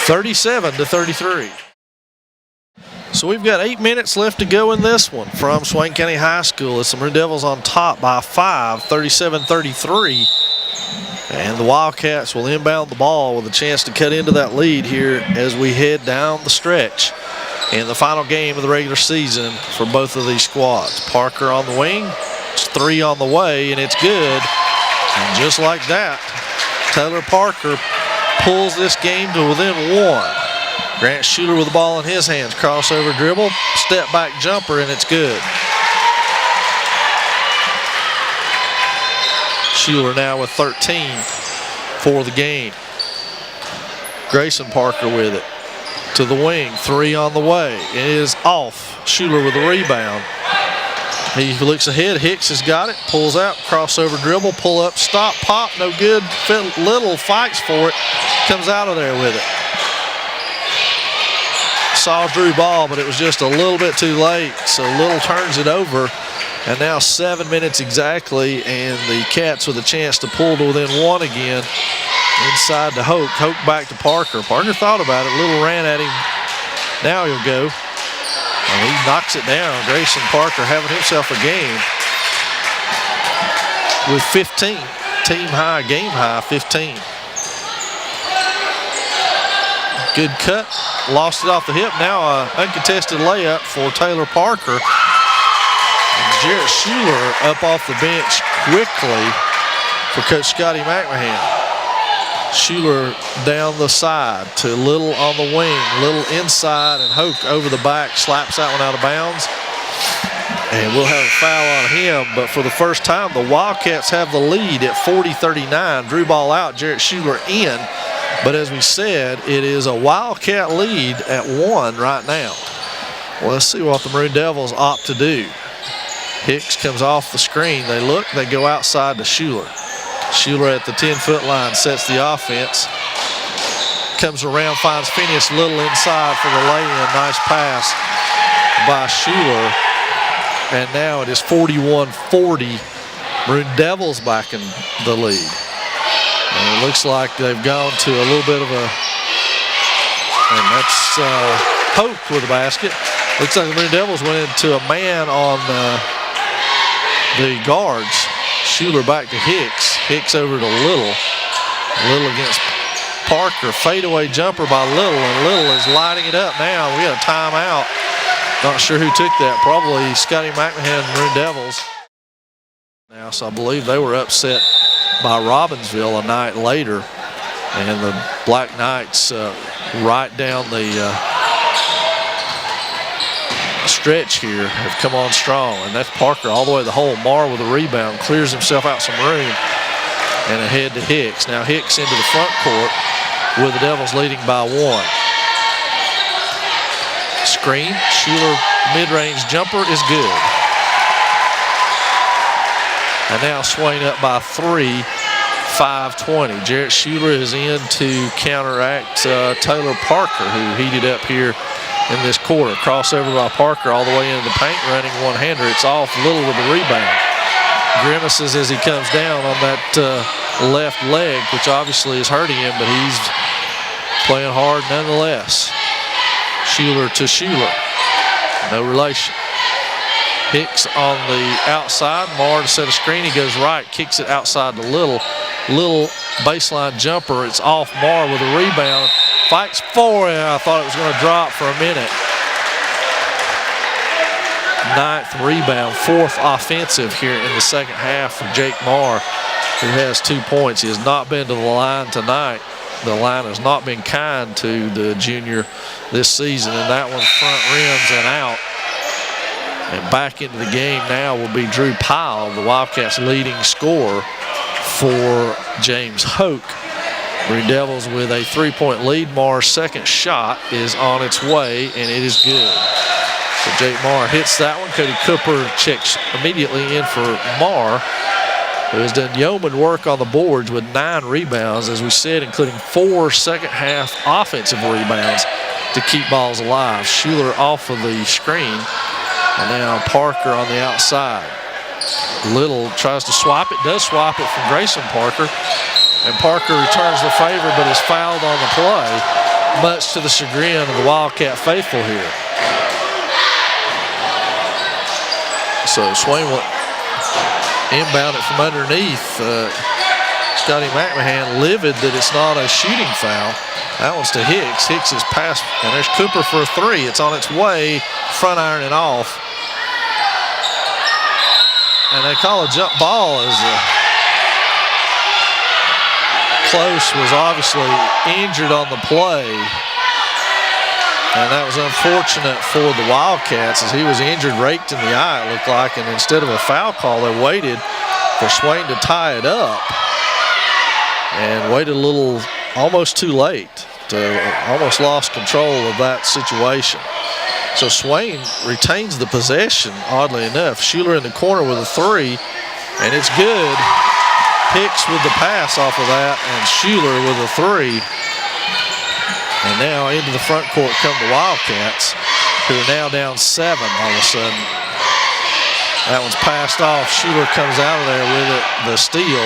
Speaker 2: 37-33. So we've got 8 minutes left to go in this one from Swain County High School. It's the Maroon Devils on top by 5, 37-33. And the Wildcats will inbound the ball with a chance to cut into that lead here as we head down the stretch in the final game of the regular season for both of these squads. Parker on the wing, it's 3 on the way, and it's good. And just like that, Taylor Parker pulls this game to within 1. Grant Schuler with the ball in his hands, crossover dribble, step back jumper, and it's good. Schuler now with 13 for the game. Grayson Parker with it. To the wing, 3 on the way. It is off. Schuler with the rebound. He looks ahead, Hicks has got it, pulls out, crossover dribble, pull up, stop, pop, no good. Little fights for it, comes out of there with it. Saw Drew ball, but it was just a little bit too late, so Little turns it over. And now 7 minutes exactly, and the Cats with a chance to pull to within 1 again. Inside to Hoke. Hoke back to Parker. Parker thought about it. Little ran at him. Now he'll go. And he knocks it down. Grayson Parker having himself a game with 15. Team high, game high, 15. Good cut. Lost it off the hip. Now an uncontested layup for Taylor Parker. Jarrett Schuler up off the bench quickly for Coach Scotty McMahon. Schuler down the side to Little on the wing. Little inside and Hoke over the back. Slaps that one out of bounds. And we'll have a foul on him. But for the first time, the Wildcats have the lead at 40-39. Drew ball out, Jarrett Schuler in. But as we said, it is a Wildcat lead at 1 right now. Well, let's see what the Maroon Devils opt to do. Hicks comes off the screen. They look, they go outside to Schuler. Schuler at the 10-foot line sets the offense. Comes around, finds Phineas Little inside for the lay-in. Nice pass by Schuler. And now it is 41-40. Maroon Devils back in the lead. And it looks like they've gone to a little bit of a, and that's Hope with the basket. Looks like the Maroon Devils went into a man on the guards. Schuler back to Hicks. Hicks over to Little. Little against Parker. Fadeaway jumper by Little, and Little is lighting it up now. We got a timeout. Not sure who took that. Probably Scotty McMahon and Maroon Devils. Now, so I believe they were upset by Robbinsville a night later. And the Black Knights right down the stretch here have come on strong, and that's Parker all the way to the hole. Marr with a rebound, clears himself out some room, and ahead to Hicks. Now Hicks into the front court with the Devils leading by 1. Screen, Schuler mid-range jumper is good. And now Swain up by 3, 5-20. Jarrett Schuler is in to counteract Taylor Parker, who heated up here in this quarter. Crossover by Parker all the way into the paint, running one-hander. It's off. Little with the rebound. Grimaces as he comes down on that left leg, which obviously is hurting him, but he's playing hard nonetheless. Schuler to Schuler. No relation. Hicks on the outside. Marr to set a screen. He goes right, kicks it outside to Little. Little baseline jumper. It's off. Marr with a rebound. Fights for it. I thought it was going to drop for a minute. 9th rebound, 4th offensive here in the second half for Jake Marr, who has 2 points. He has not been to the line tonight. The line has not been kind to the junior this season, and that one front rims and out. And back into the game now will be Drew Powell, the Wildcats' leading scorer for James Hoke. Maroon Devils with a 3-point lead. Marr's second shot is on its way, and it is good. So Jake Marr hits that one. Cody Cooper checks immediately in for Marr, who has done yeoman work on the boards with 9 rebounds, as we said, including 4 second-half offensive rebounds to keep balls alive. Schuler off of the screen, and now Parker on the outside. Little tries to swap it, does swap it from Grayson Parker, and Parker returns the favor but is fouled on the play, much to the chagrin of the Wildcat faithful here. So Swain will inbound it from underneath. Scotty McMahon livid that it's not a shooting foul. That one's to Hicks. Hicks is passed, and there's Cooper for a 3. It's on its way, front iron it off. And they call a jump ball as Close was obviously injured on the play. And that was unfortunate for the Wildcats, as he was injured, raked in the eye, it looked like. And instead of a foul call, they waited for Swain to tie it up. And waited a little, almost too late. Almost lost control of that situation. So Swain retains the possession, oddly enough. Schuler in the corner with a 3, and it's good. Hicks with the pass off of that, and Schuler with a 3. And now into the front court come the Wildcats, who are now down 7 all of a sudden. That one's passed off. Schuler comes out of there with it, the steal,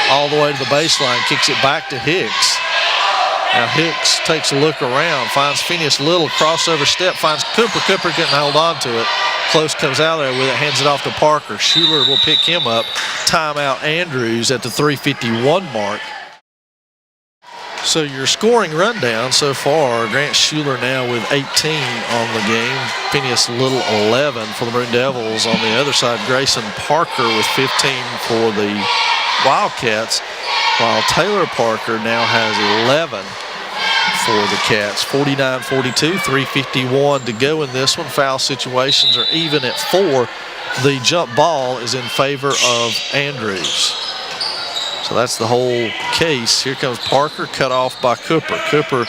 Speaker 2: all the way to the baseline, kicks it back to Hicks. Now Hicks takes a look around, finds Phineas Little, crossover step, finds Cooper. Cooper couldn't hold on to it. Close comes out there with it, hands it off to Parker. Schuler will pick him up. Timeout Andrews at the 3:51 mark. So your scoring rundown so far, Grant Schuler now with 18 on the game. Phineas Little 11 for the Maroon Devils. On the other side, Grayson Parker with 15 for the Wildcats, while Taylor Parker now has 11 for the Cats. 49-42, 3:51 to go in this one. Foul situations are even at 4. The jump ball is in favor of Andrews. So that's the whole case. Here comes Parker, cut off by Cooper. Cooper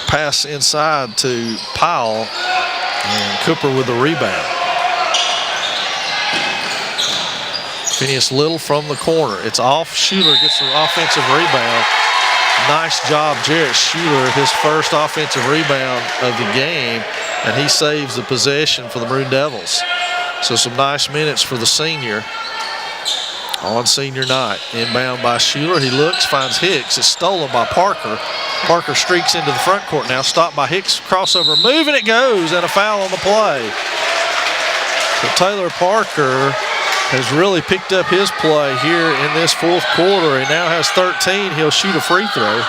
Speaker 2: pass inside to Powell, and Cooper with the rebound. Phineas Little from the corner. It's off. Schuler gets the offensive rebound. Nice job, Jarrett Schuler, his first offensive rebound of the game, and he saves the possession for the Maroon Devils. So some nice minutes for the senior on senior night. Inbound by Schuler. He looks, finds Hicks. It's stolen by Parker. Parker streaks into the front court now, stopped by Hicks. Crossover move, and it goes, and a foul on the play. So Taylor Parker has really picked up his play here in this fourth quarter. He now has 13. He'll shoot a free throw.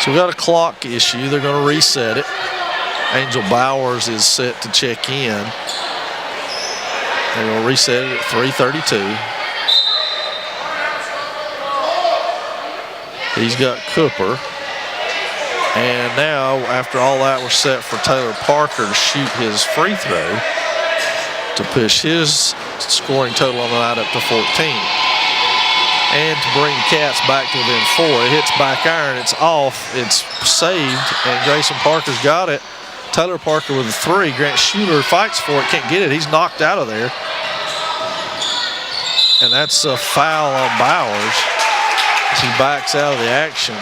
Speaker 2: So we've got a clock issue. They're going to reset it. Angel Bowers is set to check in. They're going to reset it at 3:32. He's got Cooper. And now, after all that, we're set for Taylor Parker to shoot his free throw to push his scoring total on the night up to 14. And to bring the Cats back to within 4. It hits back iron, it's off, it's saved, and Grayson Parker's got it. Taylor Parker with a 3. Grant Schuler fights for it, can't get it. He's knocked out of there. And that's a foul on Bowers as he backs out of the action.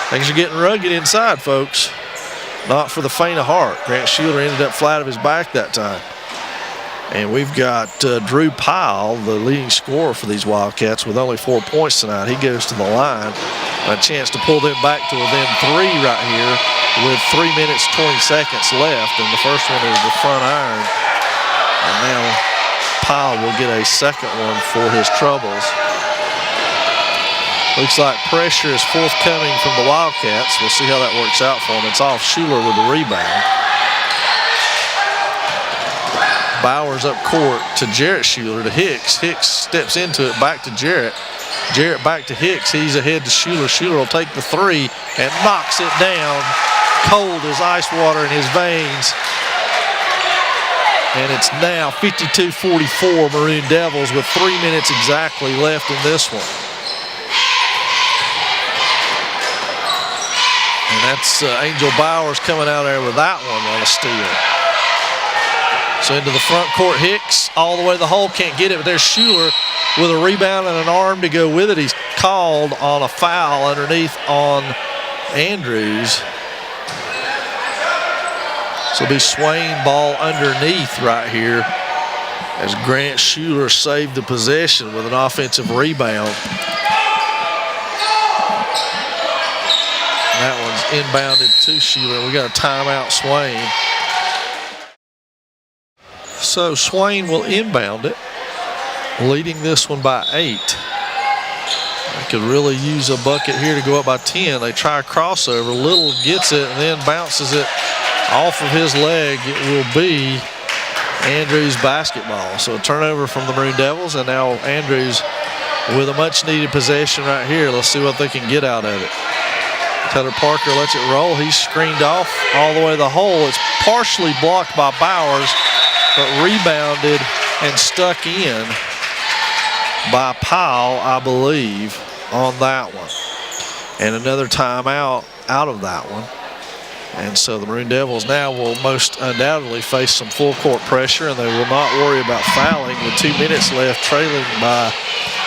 Speaker 2: Things are getting rugged inside, folks. not for the faint of heart. Grant Schuler ended up flat of his back that time. And we've got Drew Powell, the leading scorer for these Wildcats, with only 4 points tonight. He goes to the line. A chance to pull them back to within 3 right here with 3 minutes, 20 seconds left. And the first one is the front iron. And now Powell will get a second one for his troubles. Looks like pressure is forthcoming from the Wildcats. We'll see how that works out for them. It's off Schuler with the rebound. Bowers up court to Jarrett Schuler to Hicks. Hicks steps into it, back to Jarrett. Jarrett back to Hicks. He's ahead to Schuler. Schuler will take the three and knocks it down. Cold as ice water in his veins. And it's now 52-44 Maroon Devils with 3 minutes exactly left in this one. And that's Angel Bowers coming out there with that one on a steal. So into the front court, Hicks all the way to the hole, can't get it, but there's Schuler with a rebound and an arm to go with it. He's called on a foul underneath on Andrews. So it'll be Swain ball underneath right here as Grant Schuler saved the possession with an offensive rebound. And that one's inbounded to Schuler. We got a timeout, Swain. So Swain will inbound it, leading this one by 8. They could really use a bucket here to go up by 10. They try a crossover. Little gets it and then bounces it off of his leg. It will be Andrews basketball. So a turnover from the Maroon Devils, and now Andrews with a much-needed possession right here. Let's see what they can get out of it. Taylor Parker lets it roll. He's screened off all the way to the hole. It's partially blocked by Bowers, but rebounded and stuck in by Powell, I believe, on that one. And another timeout out of that one. And so the Maroon Devils now will most undoubtedly face some full court pressure, and they will not worry about fouling. With 2 minutes left, trailing by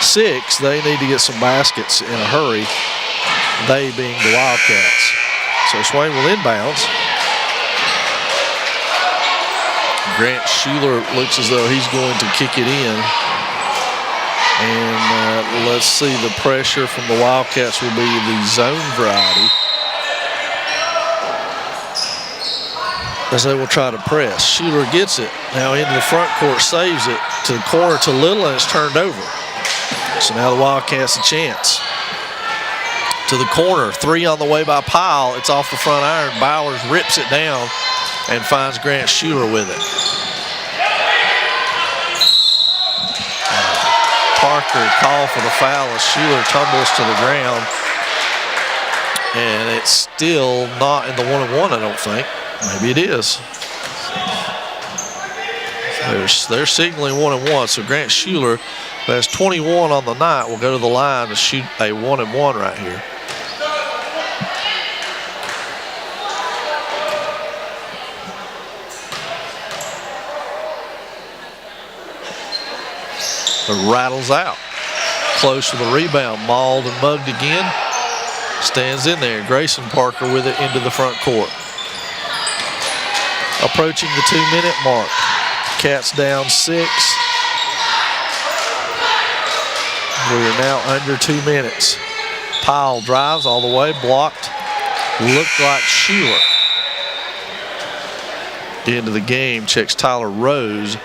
Speaker 2: 6, they need to get some baskets in a hurry, they being the Wildcats. So Swain will inbounds. Grant Schuler looks as though he's going to kick it in. And let's see, the pressure from the Wildcats will be the zone variety, as they will try to press. Schuler gets it now into the front court, saves it to the corner to Little, and it's turned over. So now the Wildcats a chance. To the corner, 3 on the way by Powell. It's off the front iron. Bowers rips it down and finds Grant Schuler with it. Parker called for the foul as Schuler tumbles to the ground. And it's still not in the 1-and-1, I don't think. Maybe it is. They're signaling 1-and-1. So Grant Schuler, who has 21 on the night, will go to the line to shoot a 1-and-1 right here. It rattles out. Close to the rebound. Mauled and mugged again. Stands in there. Grayson Parker with it into the front court. Approaching the 2-minute mark. Cats down 6. We are now under 2 minutes. Powell drives all the way. Blocked. Looked like Schuler. Into the game. Checks Tyler Rose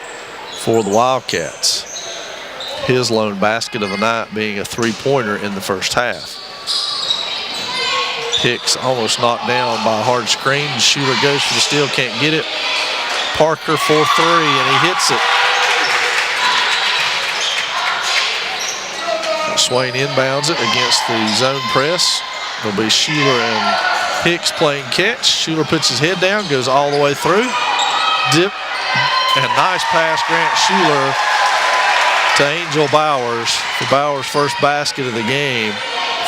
Speaker 2: for the Wildcats. His lone basket of the night being a 3-pointer in the first half. Hicks almost knocked down by a hard screen. The Schuler goes for the steal, can't get it. Parker for 3, and he hits it. Swain inbounds it against the zone press. It'll be Schuler and Hicks playing catch. Schuler puts his head down, goes all the way through. Dip, and nice pass, Grant Schuler to Angel Bowers for Bowers' first basket of the game.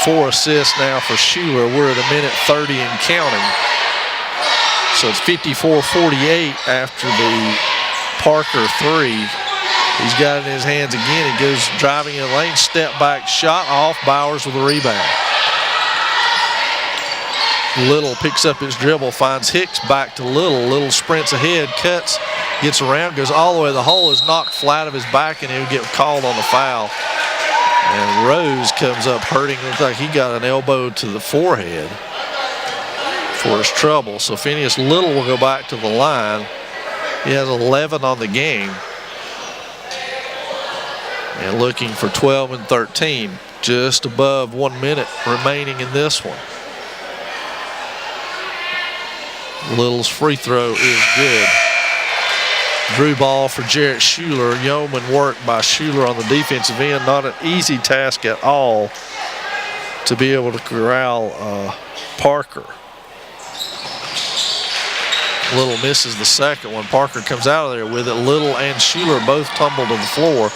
Speaker 2: 4 assists now for Schuler. We're at 1:30 and counting. So it's 54-48 after the Parker 3. He's got it in his hands again. He goes driving in the lane, step back, shot off. Bowers with a rebound. Little picks up his dribble, finds Hicks back to Little. Little sprints ahead, cuts, gets around, goes all the way to the hole, is knocked flat of his back, and he'll get called on the foul. And Rose comes up hurting. Looks like he got an elbow to the forehead for his trouble. So Phineas Little will go back to the line. He has 11 on the game. And looking for 12 and 13. Just above 1 minute remaining in this one. Little's free throw is good. Drew ball for Jarrett Schuler. Yeoman work by Schuler on the defensive end. Not an easy task at all to be able to corral Parker. Little misses the second one. Parker comes out of there with it. Little and Schuler both tumble to the floor.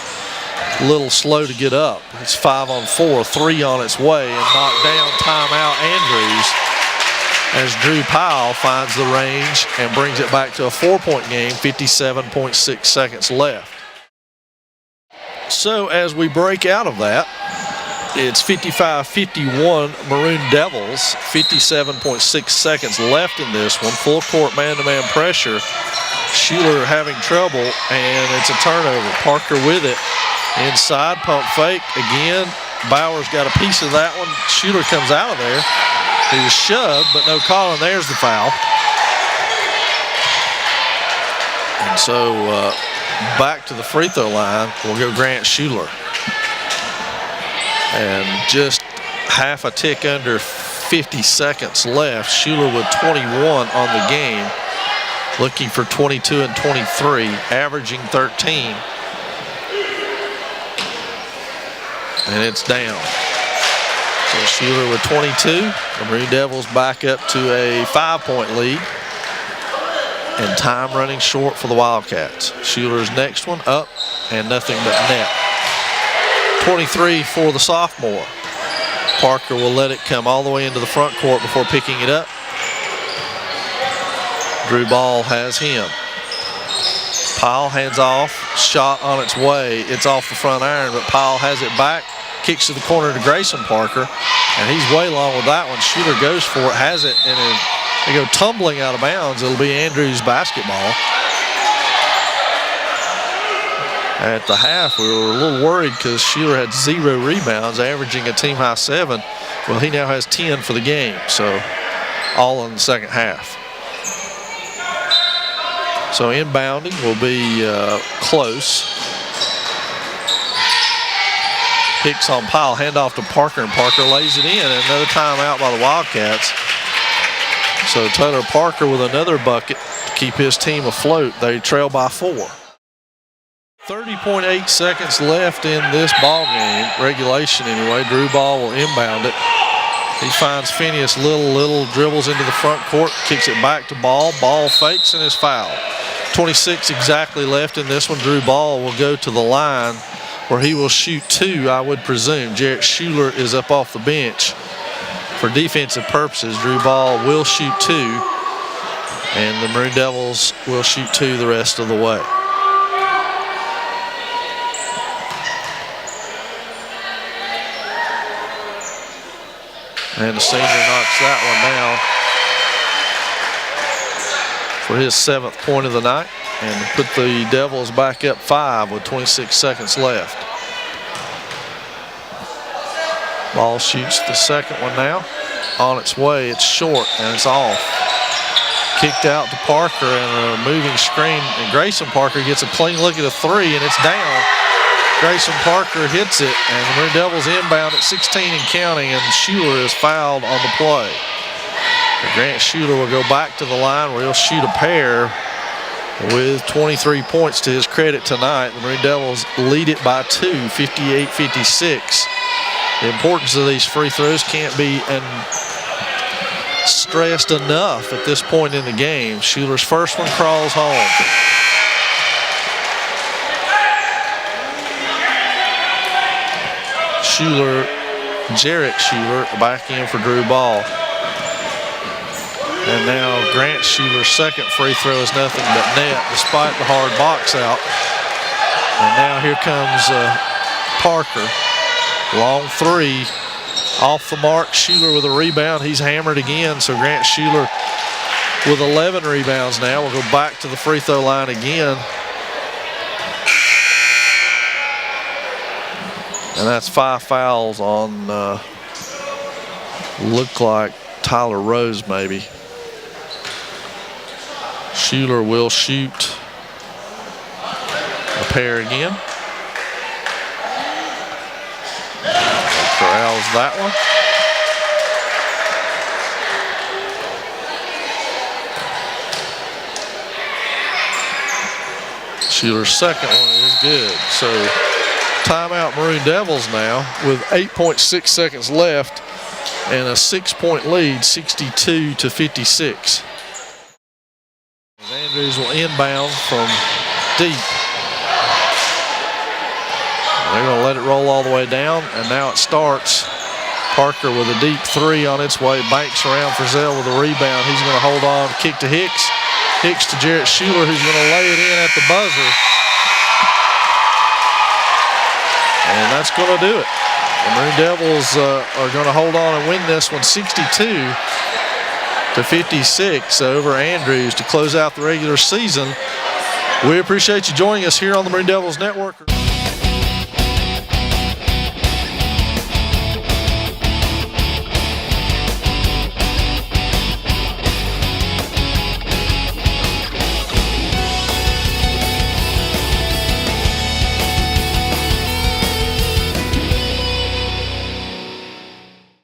Speaker 2: Little slow to get up. It's 5 on 4, 3 on its way, and knocked down. Timeout Andrews, as Drew Powell finds the range and brings it back to a 4-point game, 57.6 seconds left. So as we break out of that, it's 55-51 Maroon Devils, 57.6 seconds left in this one. Full court man-to-man pressure. Schuler having trouble, and it's a turnover. Parker with it. Inside, pump fake again. Bauer's got a piece of that one. Schuler comes out of there. He was shoved, but no call, and there's the foul. And so back to the free throw line will go Grant Schuler. And just half a tick under 50 seconds left. Schuler with 21 on the game, looking for 22 and 23, averaging 13. And it's down. So Schuler with 22. The Maroon Devils back up to a 5-point lead. And time running short for the Wildcats. Schuler's next one up, and nothing but net. 23 for the sophomore. Parker will let it come all the way into the front court before picking it up. Drew ball has him. Powell hands off, shot on its way. It's off the front iron, but Powell has it back. Kicks to the corner to Grayson Parker, and he's way long with that one. Schuler goes for it, has it, and they go tumbling out of bounds. It'll be Andrews basketball. At the half, we were a little worried because Schuler had 0 rebounds, averaging a team high 7. Well, he now has 10 for the game, so all in the second half. So inbounding will be close. Hicks on Powell, handoff to Parker, and Parker lays it in. Another timeout by the Wildcats. So Tyler Parker with another bucket to keep his team afloat. They trail by 4. 30.8 seconds left in this ball game, regulation anyway. Drew ball will inbound it. He finds Phineas Little. Little dribbles into the front court, kicks it back to Ball. Ball fakes and is fouled. 26 exactly left in this one. Drew Ball will go to the line where he will shoot 2, I would presume. Jarrett Schuler is up off the bench. For defensive purposes, Drew Ball will shoot 2, and the Maroon Devils will shoot 2 the rest of the way. And the senior knocks that one down for his 7th point of the night, and put the Devils back up 5 with 26 seconds left. Ball shoots the second one now. On its way, it's short, and it's off. Kicked out to Parker, and a moving screen, and Grayson Parker gets a clean look at a 3, and it's down. Grayson Parker hits it, and the Maroon Devils inbound at 16 and counting, and Schuler is fouled on the play. Grant Schuler will go back to the line where he'll shoot a pair with 23 points to his credit tonight. The Maroon Devils lead it by 2, 58-56. The importance of these free throws can't be stressed enough at this point in the game. Schuler's first one crawls home. Jarrett Schuler back in for Drew Ball. And now Grant Schuler's second free throw is nothing but net despite the hard box out. And now here comes Parker. Long 3 Off the mark, Schuler with a rebound. He's hammered again, so Grant Schuler with 11 rebounds now. We'll go back to the free throw line again. And that's 5 fouls on, look like Tyler Rose maybe. Schuler will shoot a pair again. Corrals that one. Schuler's second one is good. So timeout Maroon Devils now with 8.6 seconds left and a 6-point lead, 62-56. Andrews will inbound from deep. They're going to let it roll all the way down, and now it starts. Parker with a deep three on its way. Banks around Frizzell with a rebound. He's going to hold on, kick to Hicks. Hicks to Jarrett Schuler, who's going to lay it in at the buzzer. And that's going to do it. The Maroon Devils are going to hold on and win this one 62-56 over Andrews to close out the regular season. We appreciate you joining us here on the Maroon Devils Network.